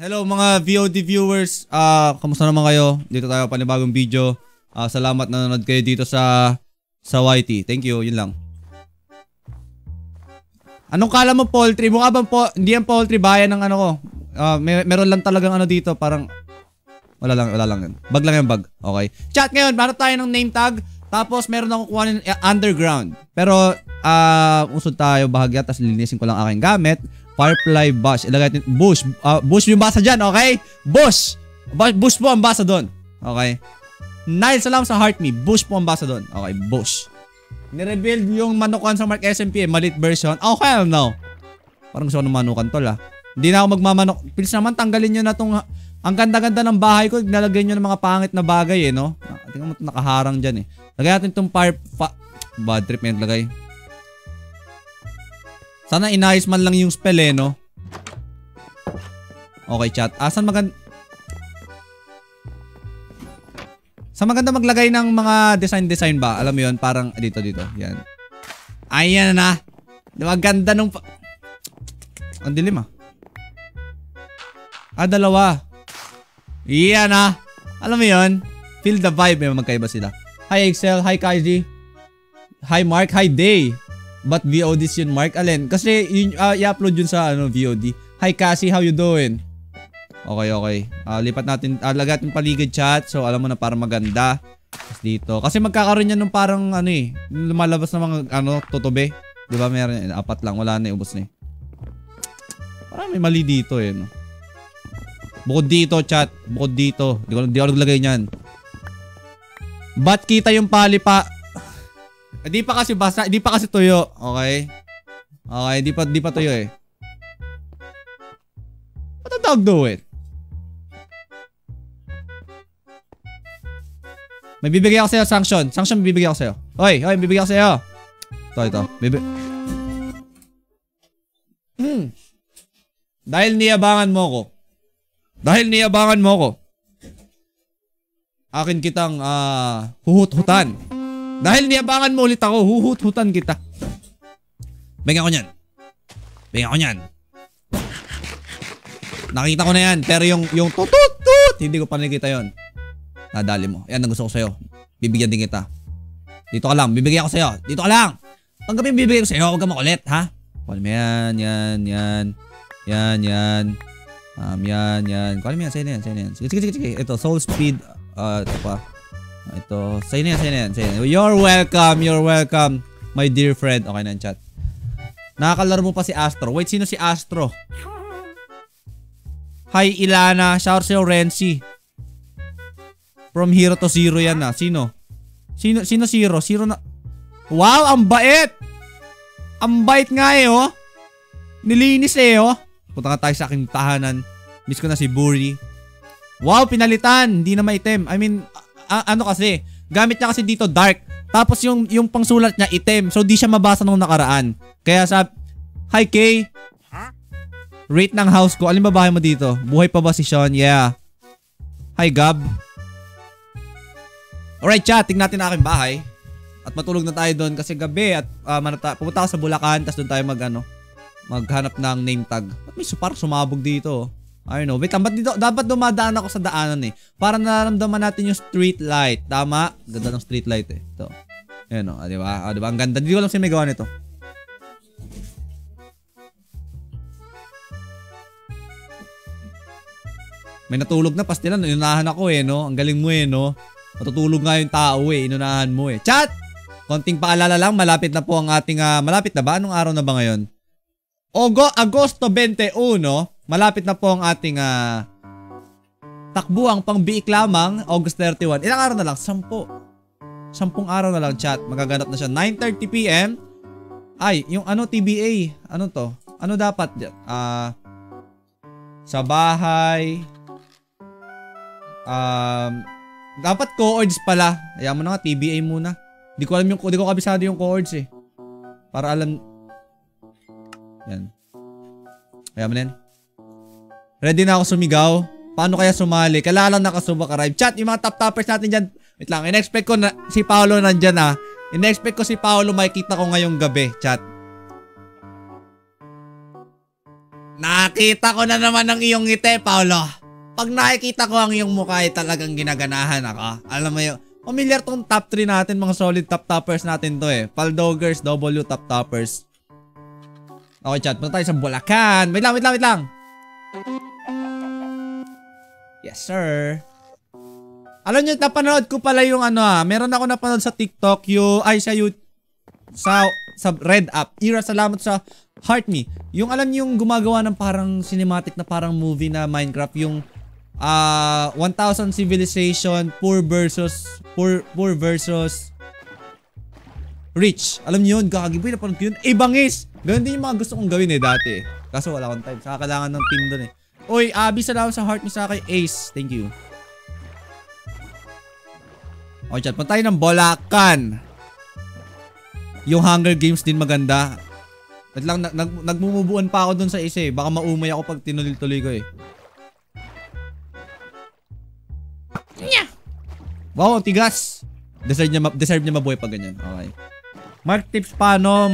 Hello mga VOD viewers, kamusta naman kayo? Dito tayo panibagong video. Salamat na nanonood kayo dito sa YT. Thank you, yun lang. Anong kala mo poultry? Mukha bang hindi yan poultry, bayan ng ano ko. Meron lang talagang ano dito, parang wala lang yan. Bug lang yan, bug. Okay. Chat ngayon, para tayo ng name tag. Tapos meron akong kuha ng underground. Pero usod tayo bahagya, tapos linisin ko lang aking gamit. Firefly bush. Ilagay natin bush. Bush yung basa dyan, okay? Bush. Bush po ang basa doon. Okay. Nile, salamat sa heart me. Bush po ang basa doon. Okay, bush. Nirebuild yung manukan sa Mark SMP, malit version. Okay, no. Parang gusto ko ng manukan tol Hindi na ako magmamanok. Please naman tanggalin nyo na tong. Ang ganda-ganda ng bahay ko. Nalagay nyo ng mga pangit na bagay no. Tingnan mo ito nakaharang dyan Lagay natin itong bad trip yan lagay. Sana inayos man lang yung spell no. Okay chat. Saan maganda maglagay ng mga design ba? Alam mo yun, parang dito. Yan. Ayan na. Diba ganda nung ang dilim dalawa. Yan Alam mo yun? Feel the vibe. May magkaiba sila. Hi Excel. Hi Kaiji. Hi Mark. Hi Day. But VODs yun Mark. Alin? Kasi i-upload yun sa VOD. Hi Cassie. How you doing? Okay. Lipat natin. Lagay natin paligid chat. So alam mo na para maganda. Dito. Kasi magkakaroon yan ng parang lumalabas na mga tutobe. Diba meron yan? 4 lang. Wala na ubos na Parang may mali dito no? Bukod dito chat. Bukod dito. Di ko naglagay niyan. Ba't kita yung palipa? Di pa kasi basa. Di pa kasi tuyo. Okay. Okay. Di pa tuyo What the dog do it? May bibigay ako sa'yo, sanction. Sanction may bibigay ako sa'yo. Hoy, bibigay ako sa'yo. Ito. Dahil niyabangan mo ko. Akin kitang huhut-hutan. Dahil niyabangan mo ulit ako, huhut-hutan kita. Bigyan ko niyan. Nakita ko na yan, pero yung tutut, hindi ko pa nakikita yon. Nadali mo. Yan ang gusto ko sa'yo. Bibigyan din kita. Dito ka lang. Bibigyan ko sa'yo. Dito ka lang. Tanggapin bibigyan ko sa'yo. Huwag ka makulit, ha? Kuha mo yan. Yan. Kuha mo yan. Sa'yo na yan. Sige. Ito, soul speed. Ito pa. Ito. Sa'yo na yan. You're welcome. My dear friend. Okay na yung chat. Nakakalaro mo pa si Astro. Wait, sino si Astro? Hi, Ilana. Shout sa'yo, Renzi. From hero to zero yan Sino? Sino zero? Zero na. Wow, ang bait! Ang bait nga Nilinis Punta ka tayo sa aking tahanan. Miss ko na si Buri. Wow, pinalitan. Hindi na maitim. I mean, kasi, gamit niya kasi dito dark. Tapos yung pangsulat niya itim. So di siya mabasa nung nakaraan. Kaya hi Kay. Rate ng house ko. Alin ba bahay mo dito? Buhay pa ba si Sean? Yeah. Hi Gab. Alright chat, tingnan natin ang aking bahay. At matulog na tayo doon kasi gabi at pumunta ako sa Bulacan tapos doon tayo maghanap ng name tag. Ba't may parang sumabog dito? I don't know. Wait, dapat dumadaan ako sa daanan para nararamdaman natin yung street light. Tama? Ganda ng street light Ito. Ayan diba? Diba? Ang ganda. Hindi ko lang siya may gawa nito. May natulog na pastilan. Inunahan ako no? Ang galing mo no? Matutulog nga yung tao Inunahan mo Chat! Konting paalala lang. Malapit na po ang ating malapit na ba? Anong araw na ba ngayon? Agosto 21 Malapit na po ang ating takbuang pang-biik lamang. August 31 Ilang araw na lang? 10 araw na lang chat. Magaganap na siya 9:30 PM. Ay, yung TBA. Ano to? Ano dapat? Sa bahay. Dapat coords pala. Ayaw mo na nga, TBA muna. Di ko kabisado yung coords Para alam. Yan. Ayaw mo na yan. Ready na ako sumigaw. Paano kaya sumali? Kailangan lang nakasubak-arrive. Chat, yung mga top-toppers natin dyan. Wait lang, in-expect ko na si Paolo nandyan In-expect ko si Paolo makikita ko ngayong gabi. Chat. Nakita ko na naman ang iyong ngiti, Paolo. Pag nakikita ko ang iyong mukha ay talagang ginaganahan ako. Alam mo yun, familiar tong top 3 natin, mga solid top toppers natin to eh. Paldoggers, W top toppers. Okay chat, punta tayo sa Bulacan. Wait lang. Yes sir. Alam nyo, napanood ko pala yung meron ako napanood sa TikTok sa Red App. Ira, salamat sa Heart Me. Yung alam nyo yung gumagawa ng parang cinematic na parang movie na Minecraft, yung 1000 Civilization, poor versus rich. Alam nyo yun, gagiboy, napanood ko yun. Bangis! Ganun din yung mga gusto kong gawin dati. Kaso wala akong time. Saka kailangan ng team dun Oy, Abby, salamat sa Heart Me sa kay Ace. Thank you. Okay, chat. Punta tayo ng Bulacan. Yung Hunger Games din maganda. At lang, nagmumubuan pa ako dun sa isa Baka maumay ako pag tinuloy-tuloy ko Yeah. Wow, tigas. Deserve niya mabuhay pag ganyan. Okay. Mark tips paano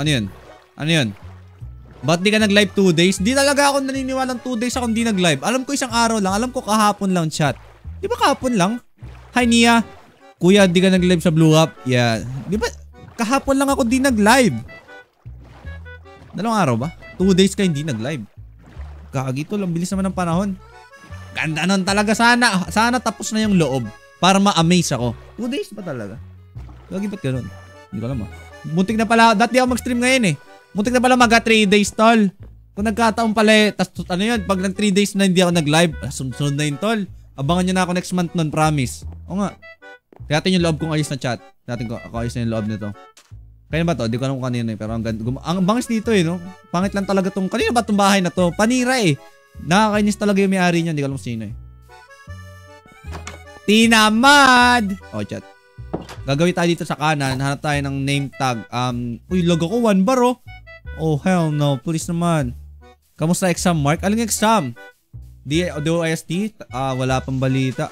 Ano yun? Ba't di ka nag-live 2 days? Di talaga ako naniniwalang 2 days akong di nag-live. Alam ko isang araw lang. Alam ko kahapon lang chat. Di ba kahapon lang? Hi Nia. Kuya, di ka nag-live sa Blue Up? Yeah. Di ba kahapon lang ako di nag-live? Dalawang araw ba? 2 days ka hindi nag-live. Kagito lang. Bilis naman ng panahon. Ganda nun talaga. Sana tapos na yung loob. Para ma-amaze ako. 2 days ba talaga? Gagi ba't ganun? Hindi ko alam Muntik na pala. Dati ako mag-stream ngayon Muntik na pala mag 3 days tol. Kung nagkataon pala tas ano yun, pag nag 3 days na hindi ako nag-live, sunod na yun tol. Abangan nyo na ako next month nun, promise. O nga. Tiyatin yung loob kong ayos na chat. Tiyatin ko, ako ayos na yung loob nito. Kaya ba to? Di ko alam kung kanino pero ang bangis dito no? Pangit lang talaga tong, kanina ba tong bahay na to? Panira Nakakainis talaga yung may-ari niyan, di ko alam sino Tinamad! O chat. Gagawin tayo dito sa kanan. Hanap tayo ng name tag. Uy, log ako 1 bar Oh, hell no. Please naman. Kamusta exam, Mark? Aling exam? DOIST? Wala pang balita.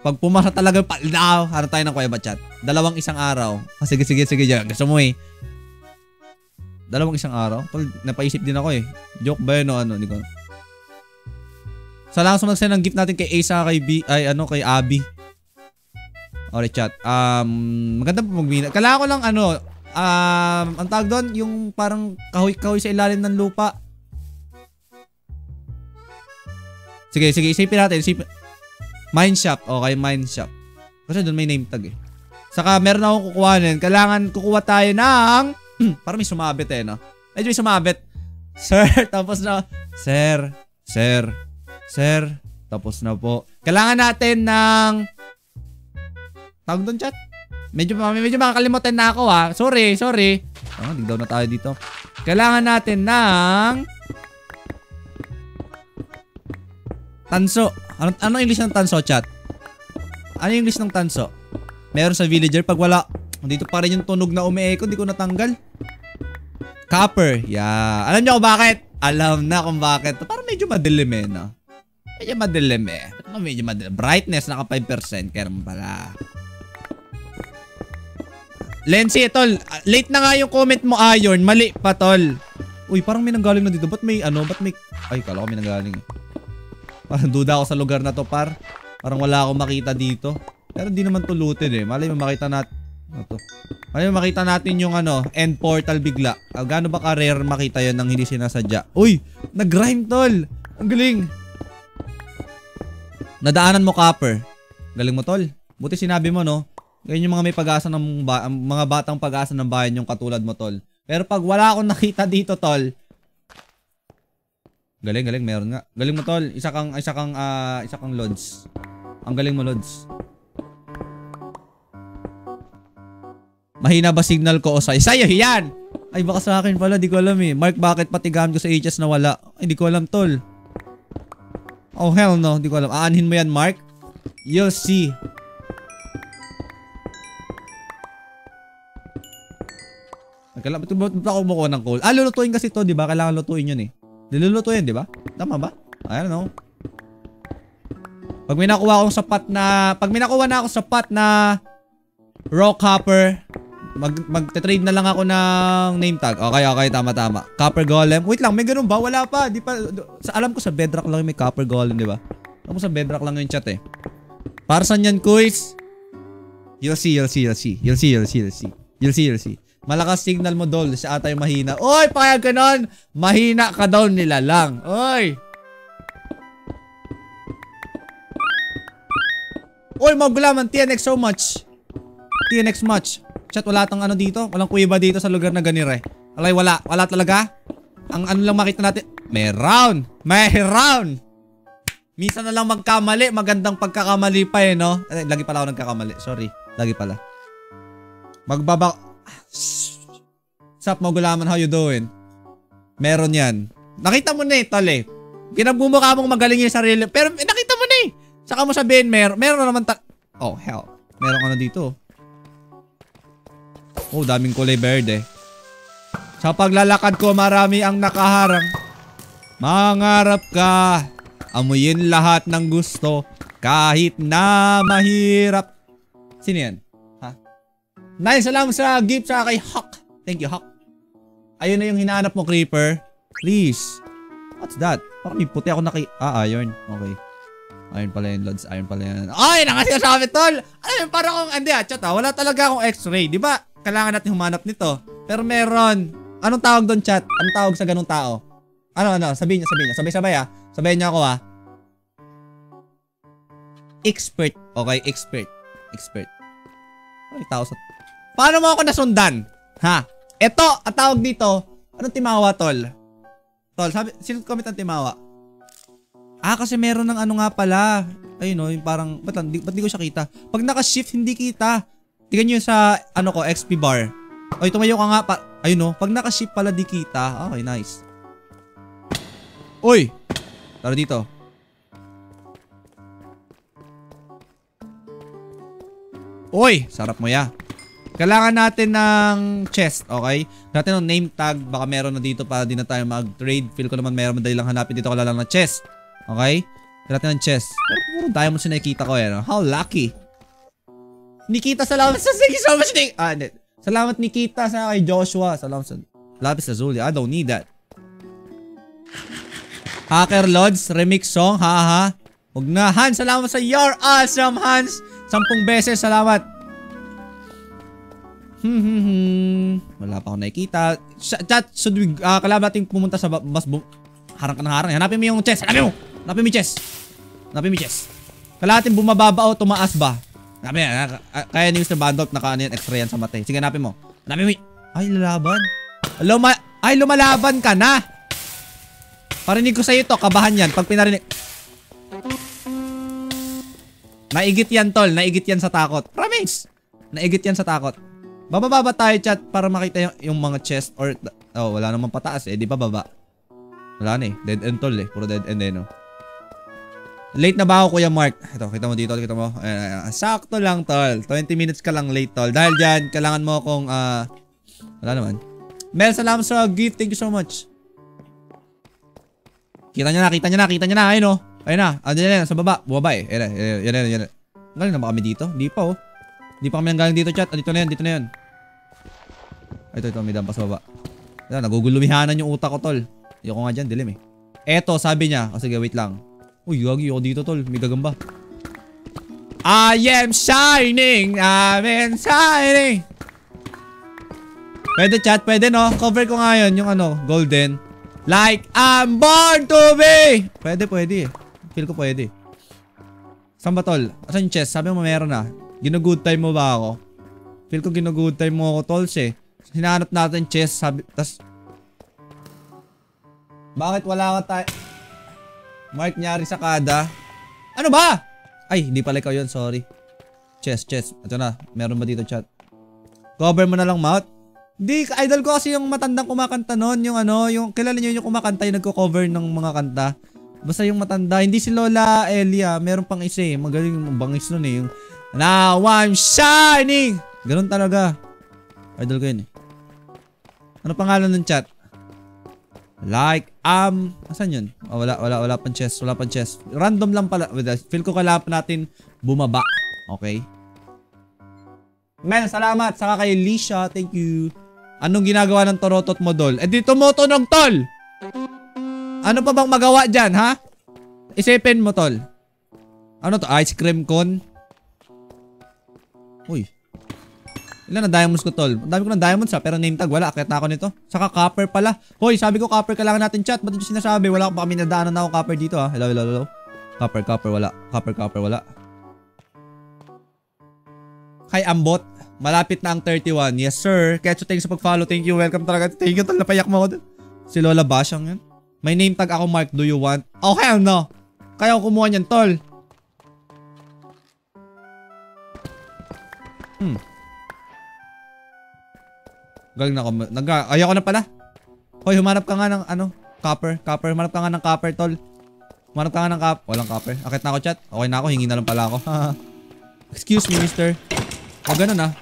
Pag pumasa talaga, hanap tayo ng kuya ba chat? 2 isang araw. Sige. Gusto mo $2 isang araw? Napaisip din ako Joke ba yun o ano? Hindi ko. Salamat sa mag-send ng gift natin kay Ace kay Abby. Alright chat. Maganda po magbina. Kailangan ko lang ang tawag doon, yung parang kahoy sa ilalim ng lupa. Sige, isipin natin. Mine shop. Okay, mine shop. Kasi doon may name tag Saka meron akong kukuhanin. Kailangan kukuha tayo ng parang may sumabit no? Medyo may sumabit. Sir, tapos na. Sir. Tapos na po. Kailangan natin ng tawag doon chat. Medyo makakalimutan na ako Sorry. Dig down na tayo dito. Kailangan natin ng tanso. Ano English ng tanso chat? Ano yung English ng tanso? Meron sa villager. Pag wala, dito pa rin yung tunog na umi-echo. Hindi ko natanggal. Copper. Yeah. Alam niyo kung bakit? Alam na kung bakit. Parang medyo madilim no? Medyo madilim Brightness naka 5%. Kaya naman pala. Lensi, tol. Late na nga yung comment mo, Iron. Mali pa, tol. Uy, parang may nanggaling na dito. Ba't may Ay, kala ko may nanggaling Parang duda ako sa lugar na to, par. Parang wala akong makita dito. Pero di naman tulutin Malay mo makita natin. Malay mo makita natin yung end portal bigla. Gaano ba ka-rare makita yun nang hindi sinasadya? Uy, nag-rhyme, tol. Ang galing. Nadaanan mo, Copper. Galing mo, tol. Buti sinabi mo, no? Ganyan yung mga may pag-asa ng mga batang pag-asa ng bayan yung katulad mo, tol. Pero pag wala akong nakita dito, tol. Galing, meron nga. Galing mo, tol. Isa kang Lods. Ang galing mo, Lods. Mahina ba signal ko o sa'yo? Yan! Ay, baka sa akin pala. Di ko alam Mark, bakit pati gamit ko sa HS na wala? Ay, di ko alam, tol. Oh, hell no. Di ko alam. Aanhin mo yan, Mark. You'll see. Ba't ako kumukuha ng coal? Lulutuin kasi to, di ba? Kailangan lutuin yun Nilulutuin, di ba? Tama ba? I don't know. Pag may nakuha na akong sapat na raw copper, Magte-trade na lang ako ng name tag. Okay, tama. Copper Golem. Wait lang, may ganun ba? Wala pa. Di pa, alam ko sa Bedrock lang yung may Copper Golem, di ba? Alam ko sa Bedrock lang yung chat eh. Para saan yan, quiz? You'll see. Malakas signal mo, Dol. Siya ata yung mahina. Oy, pakaya ganon. Mahina ka daw nila lang. Oy. Oy, magulaman. TNX so much. TNX much. Chat, wala tang ano dito. Walang kuiba dito sa lugar na ganire. Alay, wala. Wala talaga. Ang ano lang makita natin. May round. Minsan na lang magkamali. Magandang pagkakamali pa eh, no? Lagi pala ako nagkakamali. Sorry. Lagi pala. Sup, magulaman, how you doing? Meron yan. Nakita mo na eh, tol eh. Pinagmumukha mong magaling yung sarili. Pero nakita mo na eh. Saka mo sabihin, meron na naman oh, hell. Meron ano dito. Oh, daming kulay verde. Sa paglalakad ko, marami ang nakaharang. Mangarap ka. Amuyin lahat ng gusto. Kahit na mahirap. Sino yan? Ha? Nice, salamat sa gift sa kay Hawk. Thank you, Hawk. Ayun na yung hinahanap mo, Creeper. Please. What's that? Parang may puti ako iron. Okay. Iron pala yun, Lods. Iron pala yan. Ay, nakasinasabi, tol! Ay, parang akong, hindi chat wala talaga akong x-ray. Di ba? Kailangan natin humanap nito. Pero meron. Anong tawag doon, chat? Anong tawag sa ganung tao? Ano? Sabihin niya. Sabay-sabay Sabayin niya ako Expert. Okay, expert. Ay, tao sa... Paano mo ako nasundan? Ha? Ito, ang tawag dito. Anong timawa, tol? Tol, sino comment ang timawa? Kasi meron ng ano nga pala. Ayun no, yung parang, ba't di ko siya kita? Pag naka-shift, hindi kita. Tingnan nyo sa, XP bar. Ay, tumayo ka nga pa. Ayun no, pag naka-shift pala di kita. Okay, nice. Uy! Tara dito. Uy! Sarap mo ya. Kailangan natin ng chest, okay? Natin ng name tag. Baka meron na dito para di na tayo mag-trade. Feel ko naman meron madali lang hanapin dito ko lang ng chest. Okay? Kailangan natin ng chest. Pero puro diamonds na nakikita ko eh. No? How lucky. Nikita, salamat sa sige so much. Hindi. Salamat Nikita sa kay Joshua. Salamat sa Lapis Lazuli. I don't need that. Hacker Lods, remix song. Haha. Huwag na. Hans, salamat sa You're Awesome, Hans. 10 beses, salamat. Wala pa ako nakikita. Chat, should we, kailangan natin pumunta sa mas harang ka ng harang. Hanapin mo yung chest. Hanapin mo yung chest. Kailangan natin bumababa o tumaas ba? Hanapin yan. Kaya ni Mr. Bandolp naka-ano yan, extra yan sa mata. Sige, hanapin mo. Ay, lalaban. Ay, lumalaban ka na. Parinig ko sa'yo to, kabahan yan. Pag pinarinig. Naigit yan, tol. Naigit yan sa takot. Promise. Naigit yan sa takot. Bababa tayo, chat, para makita yung mga chest or... Oh, wala namang pataas eh. Di ba baba? Wala na eh. Dead end, tol eh. Puro dead end eh, no? Late na ba ako, Kuya Mark? Ito, kita mo dito. Kita mo. Sakto lang, tol. 20 minutes ka lang late, tol. Dahil dyan, kailangan mo akong... Wala naman. Mel, salamat sa gift. Thank you so much. Kita niya na. Ayun, oh. Ayun na. Ayun na, sa baba. Bumaba eh. Yan. Galing na ba kami dito? Hindi pa, oh. Hindi pa kami nanggaling dito, chat. Dito na yan. Ito, may dampas baba. Nagugulumihanan yung utak ko, tol. Ayoko nga dyan, dilim eh. Eto, sabi niya. Sige, wait lang. Uy, gagi ako dito, tol. May gagamba. I am shining. Pwede, chat. Pwede, no? Cover ko nga yun, yung golden. Like I'm born to be. Pwede. Feel ko pwede. Saan ba, tol? Asan yung chest? Sabi mo meron na. Gino-good time mo ba ako? Feel ko gino-good time mo ako, tol, eh. Hinahanap natin chest, sabi, bakit wala ka tayo? Mark Nyari sa kada. Ano ba? Ay, hindi pala ikaw yun, sorry. Chest. Ito na, meron ba dito, chat? Cover mo na lang, mouth. Hindi, idol ko kasi yung matandang kumakanta nun, yung kilala nyo yung kumakanta, yung nagko-cover ng mga kanta. Basta yung matanda, hindi si Lola Elia, meron pang isa eh, magaling yung bangis nun eh, yung Now I'm shining! Ganun talaga. Idol ko yun eh. Ano pangalan ng chat? Like, asan yun? Oh, wala pang chest. Random lang pala. Feel ko kailangan natin bumaba. Okay? Mel, salamat. Saka kay Lisha, thank you. Anong ginagawa ng torotot mo, Dol? Eh, di tumutunog, Tol. Ano pa bang magawa dyan, ha? Isipin mo, Tol. Ano to? Ice cream cone? Uy. Ilan na diamonds ko, Tol? Ang dami ko ng diamonds, ha? Pero name tag, wala. Akit na ako nito. Saka copper pala. Hoy, sabi ko copper kailangan natin, chat. Ba't yung sinasabi? Wala ko pa kami nadaanan na ako copper dito, ha? Hello, hello, hello. Copper, wala. Copper, wala. Kay Ambot, malapit na ang 31. Yes, sir. Ketso, thanks sa pag-follow. Thank you. Welcome talaga. Thank you, Tol. Napayak mo ako dun. Si Lola Basyang yan. May name tag ako, Mark. Do you want? Oh, hell no. Kaya ako kumuha niyan, Tol. Galing na ako. Ayaw ko na pala. Hoy, humanap ka nga ng ano? Copper. Humanap ka nga ng copper, Tol. Humanap ka nga ng copper. Walang copper. Akit na ako, chat. Okay na ako. Hingi na lang pala ako. Excuse me, mister. Huwag ganun, ha.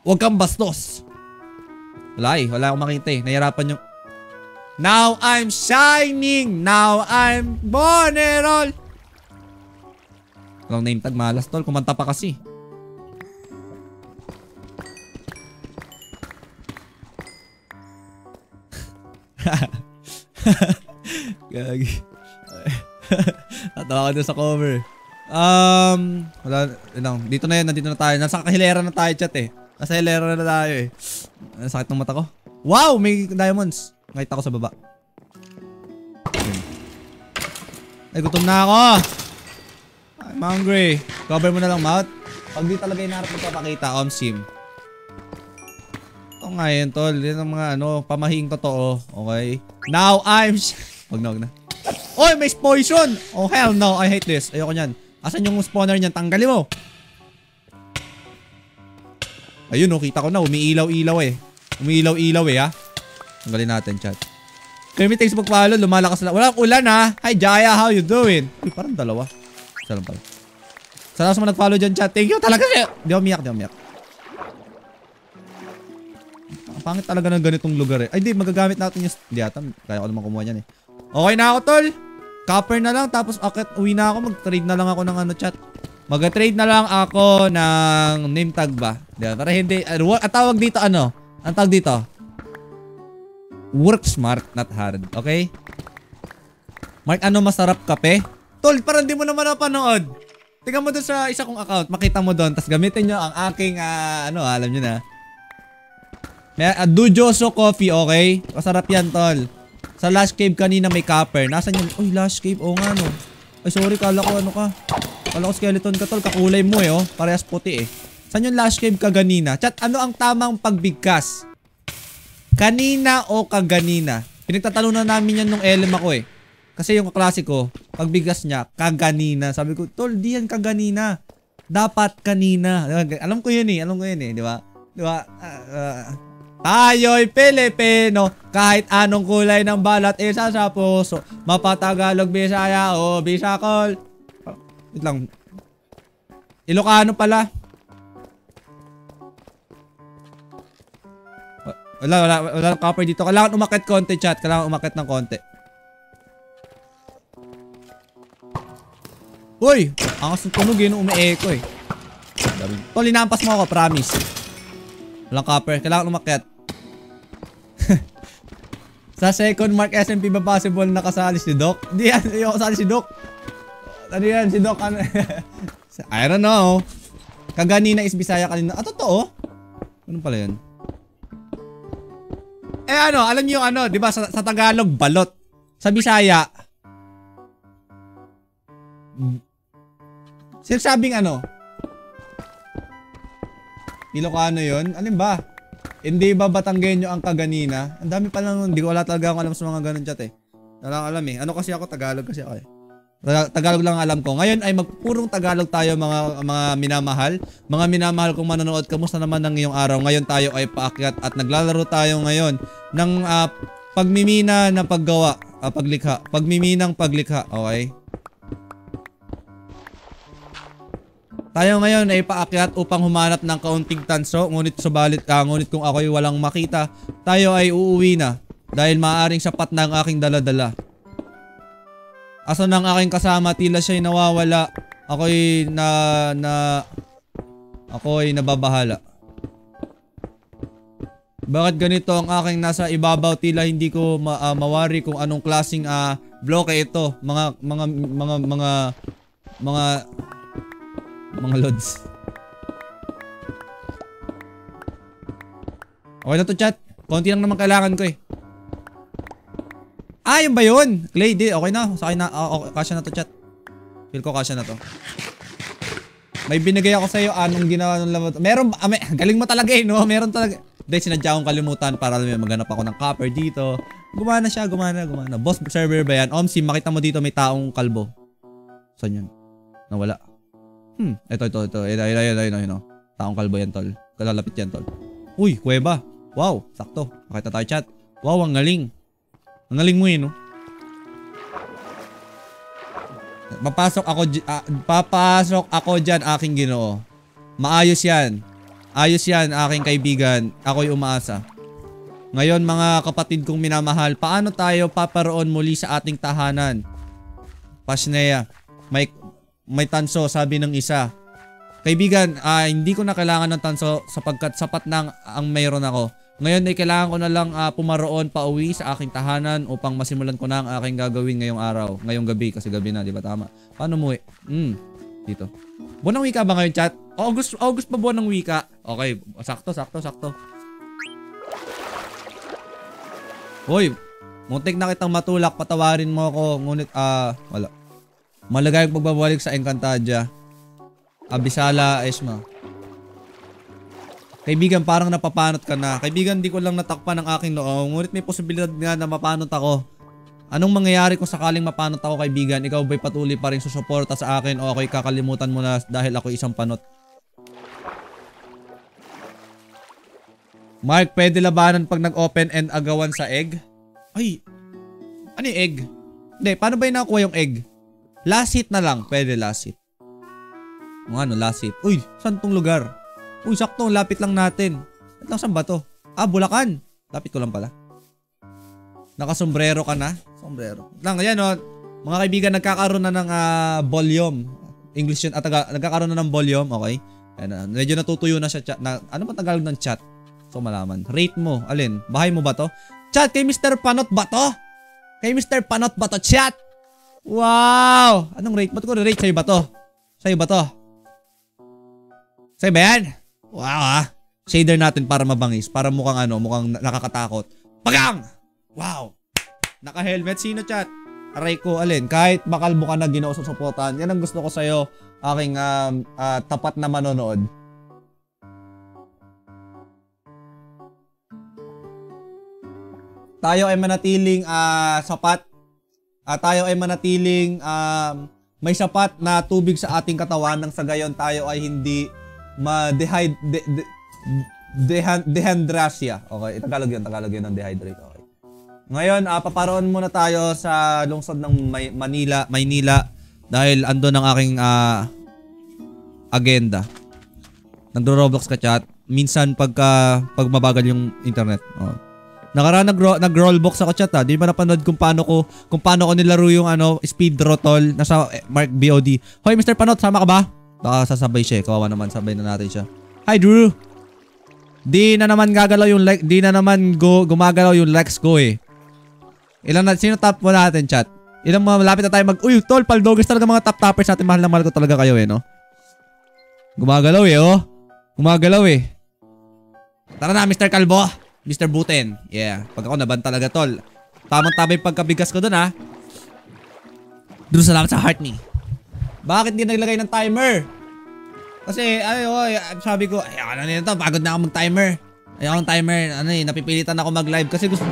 Huwag kang bastos. Wala eh. Wala akong makita eh. Nahirapan yung... Now I'm shining. Now I'm vulnerable. Walang name tag. Malas, Tol. Kumanta pa kasi. Gagi. Tatawa ka dun sa cover. Wala lang. Dito na yun. Nandito na tayo. Nasa kahilera na tayo, chat eh. Nasa hilera na tayo eh. Sakit ng mata ko. Wow! May diamonds. Nakita ko sa baba. Ay, gutom na ako. I'm hungry. Cover mo na lang, mouth. Pag di talaga inaarap mo papakita, sim. Ito nga yun, Tol. Yan ang mga pamahing totoo. Okay. Now I'm... Wag na. Oy, may poison! Oh, hell no. I hate this. Ayoko nyan. Asan yung spawner nyan? Tanggalin mo. Ayun, kita ko na. Umiilaw-ilaw eh. Ha. Tanggalin natin, chat. Kermit, thanks pag-follow. Lumalakas na. Walang ulan, ha. Hi, Jaya. How you doing? Uy, parang dalawa. Isa lang pala. Salamat sa nag-follow dyan, chat. Thank you talaga sa'yo. Di ako miyak. Ang pangit talaga ng ganitong lugar eh. Ay, di. Magagamit natin yung... Hindi ata. Kaya ko naman kumuha yan eh. Okay na ako, Tol. Copper na lang. Tapos uwi na ako. Mag-trade na lang ako ng chat. Mag-trade na lang ako ng name tag ba? Diba? Para hindi... Ang tawag dito Ang tawag dito? Work smart, not hard. Okay? Mark, ano masarap kape? Tol, parang di mo naman napanood. Tingnan mo doon sa isa kong account. Makita mo doon. Tapos gamitin nyo ang aking, alam nyo na. Dujoso coffee, okay? Masarap yan, Tol. Sa Last Cave kanina may copper. Nasaan yun? Uy, Last Cave. Oo nga, no. Ay, sorry. Kala ko ka. Kala ko skeleton ka, Tol. Kakulay mo eh, oh. Parehas puti eh. Saan yung Last Cave kaganina? Chat, ano ang tamang pagbigkas? Kanina o kaganina? Pinagtatalunan namin yan nung LM ako eh. Kasi yung kaklase ko, pagbigkas niya, kaganina. Sabi ko, Tol, di yan kaganina. Dapat kanina. Alam ko yun eh. Di ba? Tayo'y Pilipino, kahit anong kulay ng balat isa sa puso. Mapatagalog, Bisaya o Bisakol. Wait lang. Ilocano pala. Wala copper dito. Kailangan umakit konti, chat. Kailangan umakit ng konti. Uy! Angas ng tunog yun. Umi-echo eh. Tol, linampas mo ako. Promise. Walang copper. Kailangan umakit. Sa second Mark SMP ba possible nakasali si Doc? Hindi yan. Ayoko kasali si Doc. Ano yan? Si Doc ano? I don't know. Kaganina is Bisaya kanina. Totoo? Ano pala yan? Alam niyo di ba sa Tagalog balot. Sa Bisaya sinasabing Ilocano yun? Alin ba? Hindi ba Batanggenyo ang kaganina? Ang dami pa lang, wala talaga akong alam sa mga ganun chat eh. Wala akong alam eh. Ano kasi ako? Tagalog kasi ako eh. Tagalog lang alam ko. Ngayon ay magpurong Tagalog tayo mga minamahal. Mga minamahal kong manonood, kamusta naman ng iyong araw? Ngayon tayo ay paakyat at naglalaro tayo ngayon ng pagmimina na paggawa, paglikha. Pagmiminang paglikha, okay? Tayo ngayon ay paakyat upang humanap ng kaunting tanso, ngunit kung ako'y walang makita, tayo ay uuwi na dahil maaaring sapat na ang aking daladala. Asan ang aking kasama? Tila siya'y nawawala. Ako'y nababahala. Bakit ganito ang aking nasa ibabaw, tila hindi ko mawari kung anong klaseng bloke ito. Mga lods. Okay na to, chat. Konti lang naman kailangan ko eh. Yun ba yun? Clay, di. Okay na. Sa akin na. Okay, kasya na to, chat. Feel ko kasya na to. May binigay ako sa'yo. Anong ginawa ng lamat? Meron. Galing mo talaga eh, no? Meron talaga. Dahil sinadya akong kalimutan para maghanap ako ng copper dito. Gumana siya. Gumana. Boss server ba yan? Omsi, makita mo dito may taong kalbo. Saan yan? Nawala. Ito. Ayun. Taong kalbo yan, tol. Kalalapit yan, tol. Uy, kuweba. Wow, sakto. Makita tayo, chat. Wow, ang galing. Ang galing mo no? Papasok ako dyan, aking Ginoo. Maayos yan. Ayos yan, aking kaibigan. Ako'y umaasa. Ngayon, mga kapatid kong minamahal, paano tayo paparoon muli sa ating tahanan? Pasneya. May tanso, sabi ng isa. Kaibigan, hindi ko na kailangan ng tanso sapagkat sapat na ang mayroon ako. Ngayon ay kailangan ko na lang pumaroon pauwi sa aking tahanan upang masimulan ko na ang aking gagawin ngayong araw. Ngayong gabi, kasi gabi na, di ba tama? Paano mo dito. Buwan ng wika ba ngayon, chat? August pa buwan ng wika. Okay, sakto. Hoy, muntik na kitang matulak, patawarin mo ako. Ngunit, wala. Malagay ang pagbabalik sa Encantadia. Abisala, Esma. Kaibigan, parang napapanot ka na. Kaibigan, di ko lang natakpan ang aking noo. Ngunit may posibilidad nga na mapanot ako. Anong mangyayari kung sakaling mapanot ako, kaibigan? Ikaw ba'y patuloy pa rin susuporta sa akin o ako'y kakalimutan mo na dahil ako isang panot? Mark, pwede labanan pag nag-open and agawan sa egg? Ay, ano yung egg? Hindi, paano ba yung nakuha yung egg? Last hit na lang. Pwede last hit. Last hit. Uy, saan tong lugar? Uy, sakto. Lapit lang natin. Saan ba to? Bulacan. Lapit ko lang pala. Nakasombrero ka na? Sombrero. Ayan mga kaibigan, nagkakaroon na ng volume. English yun. Nagkakaroon na ng volume. Okay. Medyo natutuyo na siya. Ano ba Tagalog ng chat? So malaman. Rate mo. Alin? Bahay mo ba to? Chat, kay Mr. Panot ba to? Kay Mr. Panot ba to, chat? Wow! Anong rate? Ba't ko rate? Sa'yo ba to? Sa'yo ba to? Sa'yo ba yan? Wow Shader natin para mabangis. Para mukhang nakakatakot. Pagang! Wow! Naka-helmet. Sino, chat? Aray ko, alin? Kahit makalbo ka na ginaususupotan. Yan ang gusto ko sa'yo. Aking tapat na manonood. Tayo ay manatiling sapat. Tayo ay manatiling may sapat na tubig sa ating katawan nang sa gayon tayo ay hindi dehydrasia. Okay, Tagalog yun ng dehydrate. Okay. Ngayon, paparoon muna tayo sa lungsod ng Maynila dahil andun ang aking agenda. Nagro-Roblox ka, chat. Minsan pag mabagal yung internet. Oh. Nakaraan nag-rollbox ako, chat. Di ba napanood kung paano ko nilaro yung speed throttle nasa Mark BOD. Hoy, Mr. Panot, sama ka ba? Baka sasabay siya. Kawawa naman, sabay na natin siya. Hi, Drew. Di na naman gumagalaw yung Lex ko eh. Sino top mo natin, chat? Ilang malapit na tayo uy, tol, paldogis talaga mga top-toppers natin. Mahal na mahal ko talaga kayo no? Gumagalaw eh, oh. Gumagalaw eh. Tara na, Mr. Kalbo. Mr. Buten. Yeah. Pag ako naban talaga, tol. Tamang-tama yung pagkabigas ko dun, ha? Drew, salamat sa heart me. Bakit hindi naglagay ng timer? Kasi, sabi ko, ano nito, pagod na ako mag-timer. Ayoko ng timer, napipilitan ako mag-live kasi gusto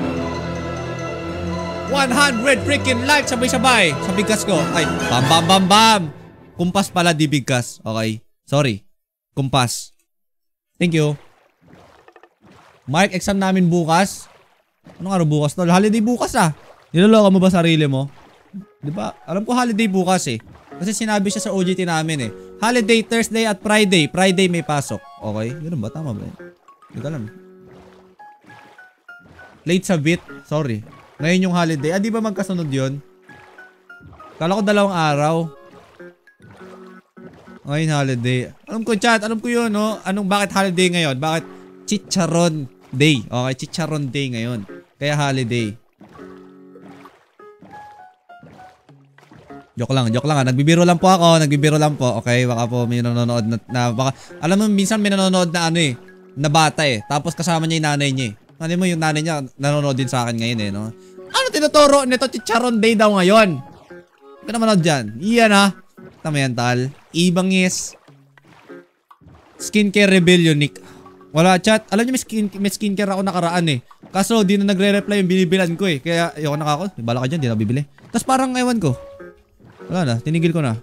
100 freaking likes sabay-sabay sa bigkas ko. Ay, bam. Kumpas pala, di bigkas. Okay, sorry. Kumpas. Thank you. Mark, exam namin bukas. Anong araw bukas, tol? Holiday bukas Niloloko mo ba sarili mo? Di ba? Alam ko holiday bukas eh. Kasi sinabi siya sa OJT namin eh. Holiday Thursday at Friday. Friday may pasok. Okay? Ganun ba? Tama ba? Hindi ka lang. Late sa bit. Sorry. Ngayon yung holiday. Di ba magkasunod yun? Kala ko 2 araw. Ngayon holiday. Alam ko, chat. Alam ko yun, no? Bakit holiday ngayon? Bakit chicharon day. Okay, chicharon day ngayon. Kaya holiday. Joke lang ha. Nagbibiro lang po ako. Okay, baka po may nanonood na baka, alam mo, minsan may nanonood na ano eh, na bata eh. Tapos kasama niya yung nanay niya eh. Ano mo, yung nanay niya nanonood din sa akin ngayon eh, no? Ano tinuturo nito? Chicharon day daw ngayon. Huwag ka naman dyan. Iyan ha. Tama yan, tal. Ibangis. Skincare Rebellion, Nick. Wala, chat. Alam niyo, may skincare ako nakaraan eh. Kaso, di na nagre-reply yung binibilan ko eh. Kaya, ayoko na ako. Bala ka dyan, di na bibili. Tapos parang, ewan ko. Wala na, tinigil ko na.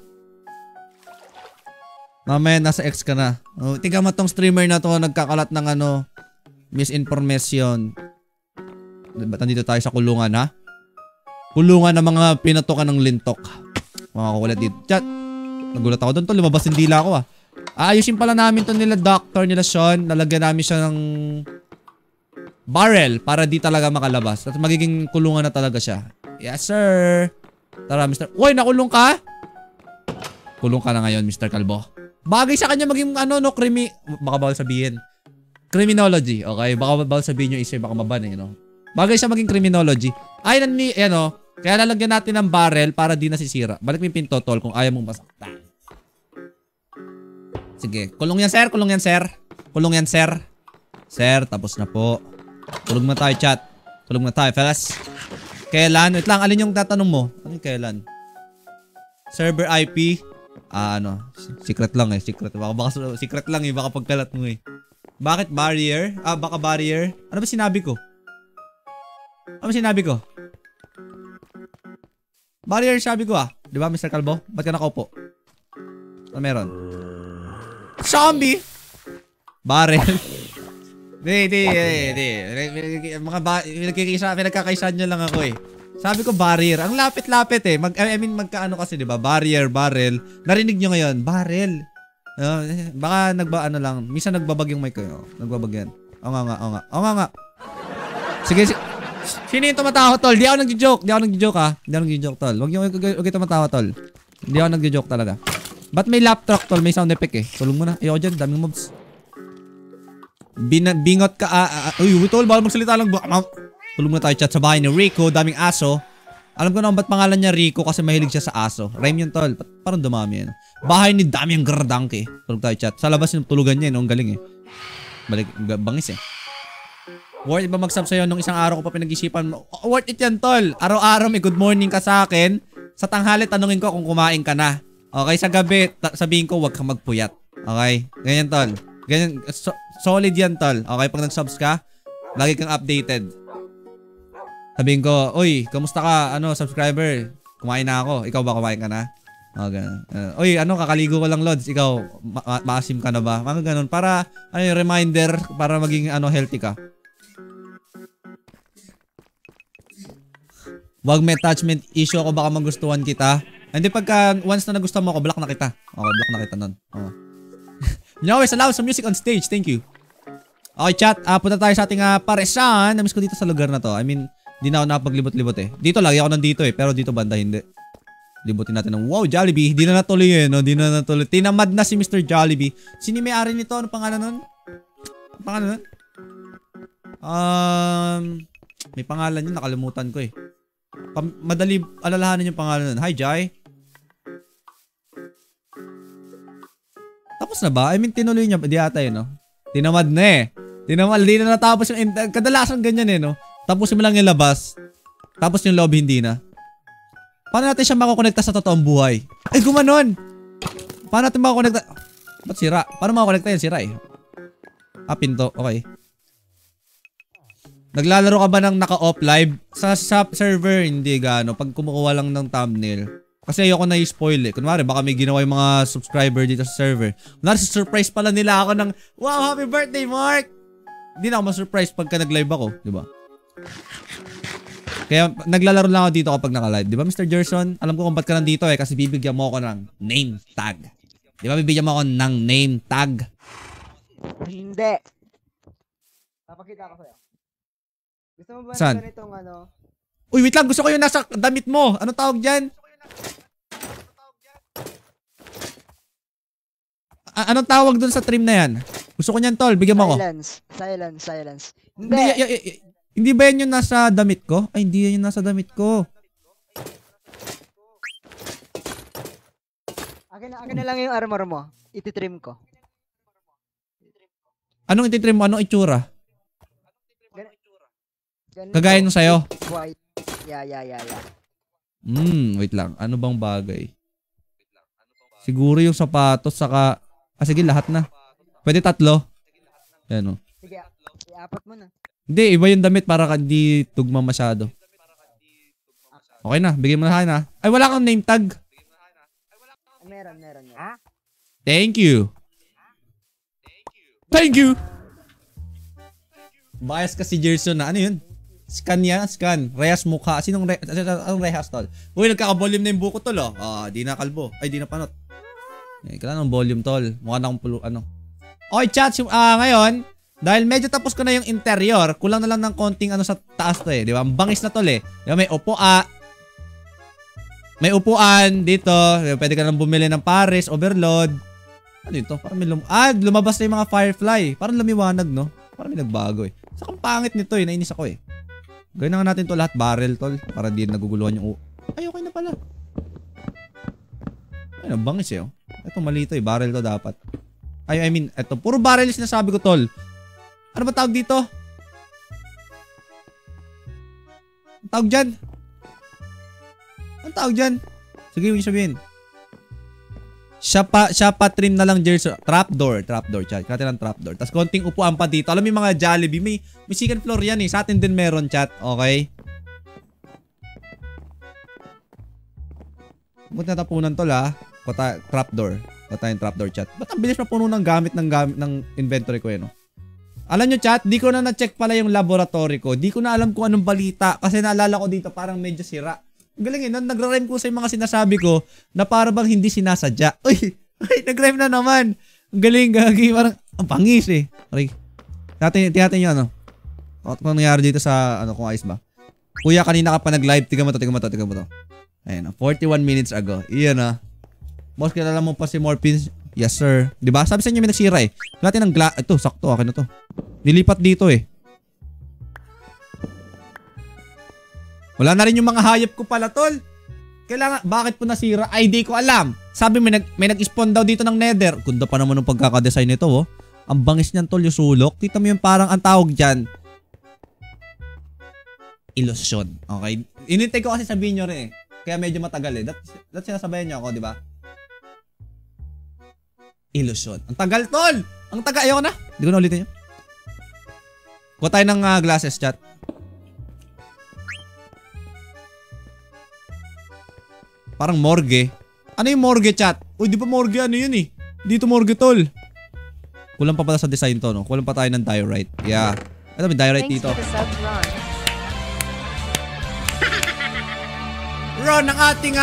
Mamaya, nasa X ka na. Oh, tingnan mo tong streamer na to, nagkakalat ng ano, misinformation. Ba't nandito tayo sa kulungan, ha? Kulungan ng mga pinatukan ng lintok. Mga kukulat dito. Chat. Nagulat ako doon to, lumabas yung dila ko, ah. Ayusin pala namin to nila doctor, nila Sean. Lalagyan namin siya ng barrel para di talaga makalabas. At magiging kulungan na talaga siya. Yes, sir. Tara, Mr. Uy, nakulong ka? Kulong ka na ngayon, Mr. Kalbo. Bagay sa kanya maging ano, no, baka bawal sabihin. Criminology, okay? Baka bawal sabihin yung isa, baka maban eh, no? Bagay siya maging criminology. Ay, ano, kaya lalagyan natin ng barrel para di nasisira. Balik mo yung pinto, tol, kung ayaw mong masaktan. Sige, kulong yan, sir. Kulong yan, sir. Sir, tapos na po. Kulong na tayo, chat. Kulong na tayo, fellas. Kailan? Wait lang, alin yung tatanong mo? Ano yung kailan? Server IP? Ano? Secret lang eh, secret. Baka secret lang eh, baka pagkalat mo eh. Bakit barrier? Baka barrier. Ano ba sinabi ko? Barrier sabi ko Di ba, Mr. Kalbo? Ba't ka nakaupo? Ano meron? Zombie! Barrel. Hindi. Pinagkakaisahan nyo lang ako eh. Sabi ko barrier. Ang lapit-lapit eh. Magkaano kasi diba? Barrier, barrel. Narinig nyo ngayon. Barrel. Baka lang. Minsan nagbabag yung mic ko. Nagbabag yan. Oo nga. Sige. Sino yung tumatawa, tol? Di ako nagjo-joke ha. Di ako nagjo-joke, tol. Huwag yung tumatawa, tol. Di ako nagjo-joke talaga. Ba't may lap truck, tol? May sound effect eh. Tulong mo na. Ayoko dyan. Daming mobs. Bingot ka. Uy, tol. Baka magsalita lang. Tulong na tayo, chat, sa bahay ni Rico. Daming aso. Alam ko na ba't pangalan niya Rico kasi mahilig siya sa aso. Rhyme yun, tol. Parang dumami yan. Bahay ni Damian Gardangke. Tulog tayo, chat. Sa labas yung tulugan niya. Ang galing eh. Bangis eh. Worth it ba mag-sub sa'yo nung isang araw ko pa pinag-isipan mo? Worth it yan, tol. Araw-araw may good morning ka sa akin. Sa tanghali, tanungin ko kung kumain ka na. Okay, sa gabi, sabihin ko huwag kang magpuyat. Okay? Ganyan, tol. Ganyan, solid yan, tol. Okay, pag nag-subs ka, lagi kang updated. Sabihin ko, uy, kamusta ka, subscriber? Kumain na ako. Ikaw ba kumain ka na? Okay. Uy, kakaligo ko lang, Lods. Ikaw, maasim ka na ba? Mga ganun. Para, reminder, para maging, healthy ka. Wag may attachment issue ako, baka magustuhan kita. Hindi, pagka once na nagustuhan mo ako, block na kita. Okay, block na kita nun. You always allow some music on stage. Thank you. Okay, chat. Punta tayo sa ating paresan. Namiss ko dito sa lugar na to. I mean, di na ako napaglibot-libot eh. Dito, lagi ako nandito eh. Pero dito banda, hindi. Libutin natin ng wow, Jollibee. Di na natuloy eh, no? Di na natuloy. Tinamad na si Mr. Jollibee. Sino may-ari nito? Ano pangalan nun? May pangalan yun. Nakalimutan ko eh. Madali alalahanin yung pangalan nun. Hi, Jai. Tapos na ba? I mean, tinuloy niya. Di ata yun, no? Tinamad na eh. Di na natapos yung... Kadalasan ganyan eh, no? Tapos mo lang yung labas. Tapos yung lobby hindi na. Paano natin siya makakonekta sa totoong buhay? Ay, gumanon! Paano natin makakonekta? Ba't sira? Paano makakonekta yan? Sira eh. Pinto. Okay. Naglalaro ka ba ng naka-off live? Sa server, hindi gaano. Pag kumukuha lang ng thumbnail. Kasi ayoko na i-spoil eh. Kunwari, baka may ginawa yung mga subscriber dito sa server. Kunwari, surprise pala nila ako ng, wow, happy birthday, Mark! Hindi na ako ma-surprise pagka nag-live ako. Diba? Kaya naglalaro lang ako dito kapag naka-live. Diba, Mr. Gerson? Alam ko kung ba't ka nandito eh. Kasi bibigyan mo ako ng name tag. Diba, bibigyan mo ako ng name tag? Hindi. Papakita ko sa'yo. Gusto mo ba saan? Na itong Uy, wait lang. Gusto ko yung nasa damit mo. Anong tawag dyan? Anong tawag dun sa trim na yan? Gusto ko niyan, tol. Bigyan mo ako. Silence. Hindi. Hindi ba yan yung nasa damit ko? Ay, hindi yan yung nasa damit ko. Akin na lang yung armor mo. Ititrim ko. Anong ititrim mo? Anong itsura? Ganito. Kagaya nung sa'yo? White. Yeah. Wait lang. Ano bang bagay? Siguro yung sapatos saka... sige, lahat na. Pwede 3. Yan o. Sige, i-apat mo na. Hindi, iba yung damit para hindi tugma masyado. Okay na, bigyan mo na na. Ay, wala kang name tag. Meron. Ha? Thank you. Thank you. Bias ka si Gerson na. Ano yun? Scan yan? Scan. Rehas mukha. Anong rehas, tol? Uy, nagkaka-volume na yung buko, tol, oh. Di na kalbo. Ay, di na panot. Kailangan ng volume, tol. Mukha na akong pulo, ano. Okay, chat. Ngayon, dahil medyo tapos ko na yung interior, kulang na lang ng konting ano sa taas to eh. Di ba? Ang bangis na, tol eh. Di ba? May upuan dito. Pwede ka lang bumili ng Paris, overload. Ano yun to? Parang may lumabas na yung mga firefly. Parang lumiwanag, no? Parang may nagbago eh. Saka ang pangit nito eh. Nainis ako eh. Gawin na nga natin to lahat barrel, tol. Para di naguguluhan yung ay, okay na pala. Ay, nabangis eh. Oh. Ito mali to eh. Barrel to dapat. I mean, ito. Puro barrel yung sinasabi ko, tol. Ano ba tawag dito? Ang tawag dyan? Ang tawag dyan? Sige, yung sabihin. Siya pa trim na lang, Jerso. Trapdoor, chat. Kaya ng trapdoor. Tapos konting upuan pa dito. Alam mo yung mga Jollibee. May second floor yan eh. Sa atin din meron, chat. Okay? Buti natapunan to la. Trapdoor. Bata yung trapdoor, chat. Ba't ang bilis mapuno ng gamit ng inventory ko eh, no? Alam nyo, chat, di ko na na-check pala yung laboratory ko. Di ko na alam kung anong balita. Kasi naalala ko dito parang medyo sira. Galing eh, nagra-rhyme ko sa mga sinasabi ko na para bang hindi sinasadya. Uy, nag-rhyme na naman. Ang galing, gagi. Parang, ang pangis eh. Okay. Tiyatin nyo, ano. Kung nangyari dito sa, kung ayos ba. Kuya, kanina ka pa nag-live. Tignan mo to. Ayun, 41 minutes ago. Iyan ah. Boss, kilala mo pa si Morphins? Yes, sir. Diba? Sabi sa inyo may nagsira eh. Natin ng ito, sakto. Akin na to. Nilipat dito eh. Wala na rin yung mga hayop ko pala, tol. Kailangan, bakit po nasira? Ay, di ko alam. Sabi may nag-spawn daw dito ng nether. Ganda pa naman ng pagkakadesign nito, oh. Ang bangis niyan, tol, yung sulok. Kita mo yung parang ang tawag dyan. Ilusyon. Okay? Inintay ko kasi sabihin nyo rin eh. Kaya medyo matagal eh. That's sinasabayan nyo ako, di ba? Ilusyon. Ang tagal, tol! Ang tagal. Ayoko na. Hindi ko na ulitin yun. Kuha tayo ng glasses, chat. Parang morgue. Ano yung morgue, chat? Uy, di ba morgue? Ano yun eh? Dito morgue, tol. Kulang pa pala sa design to, no? Kulang pa tayo ng diorite. Yeah. Ito, may diorite dito. Ron, ang ating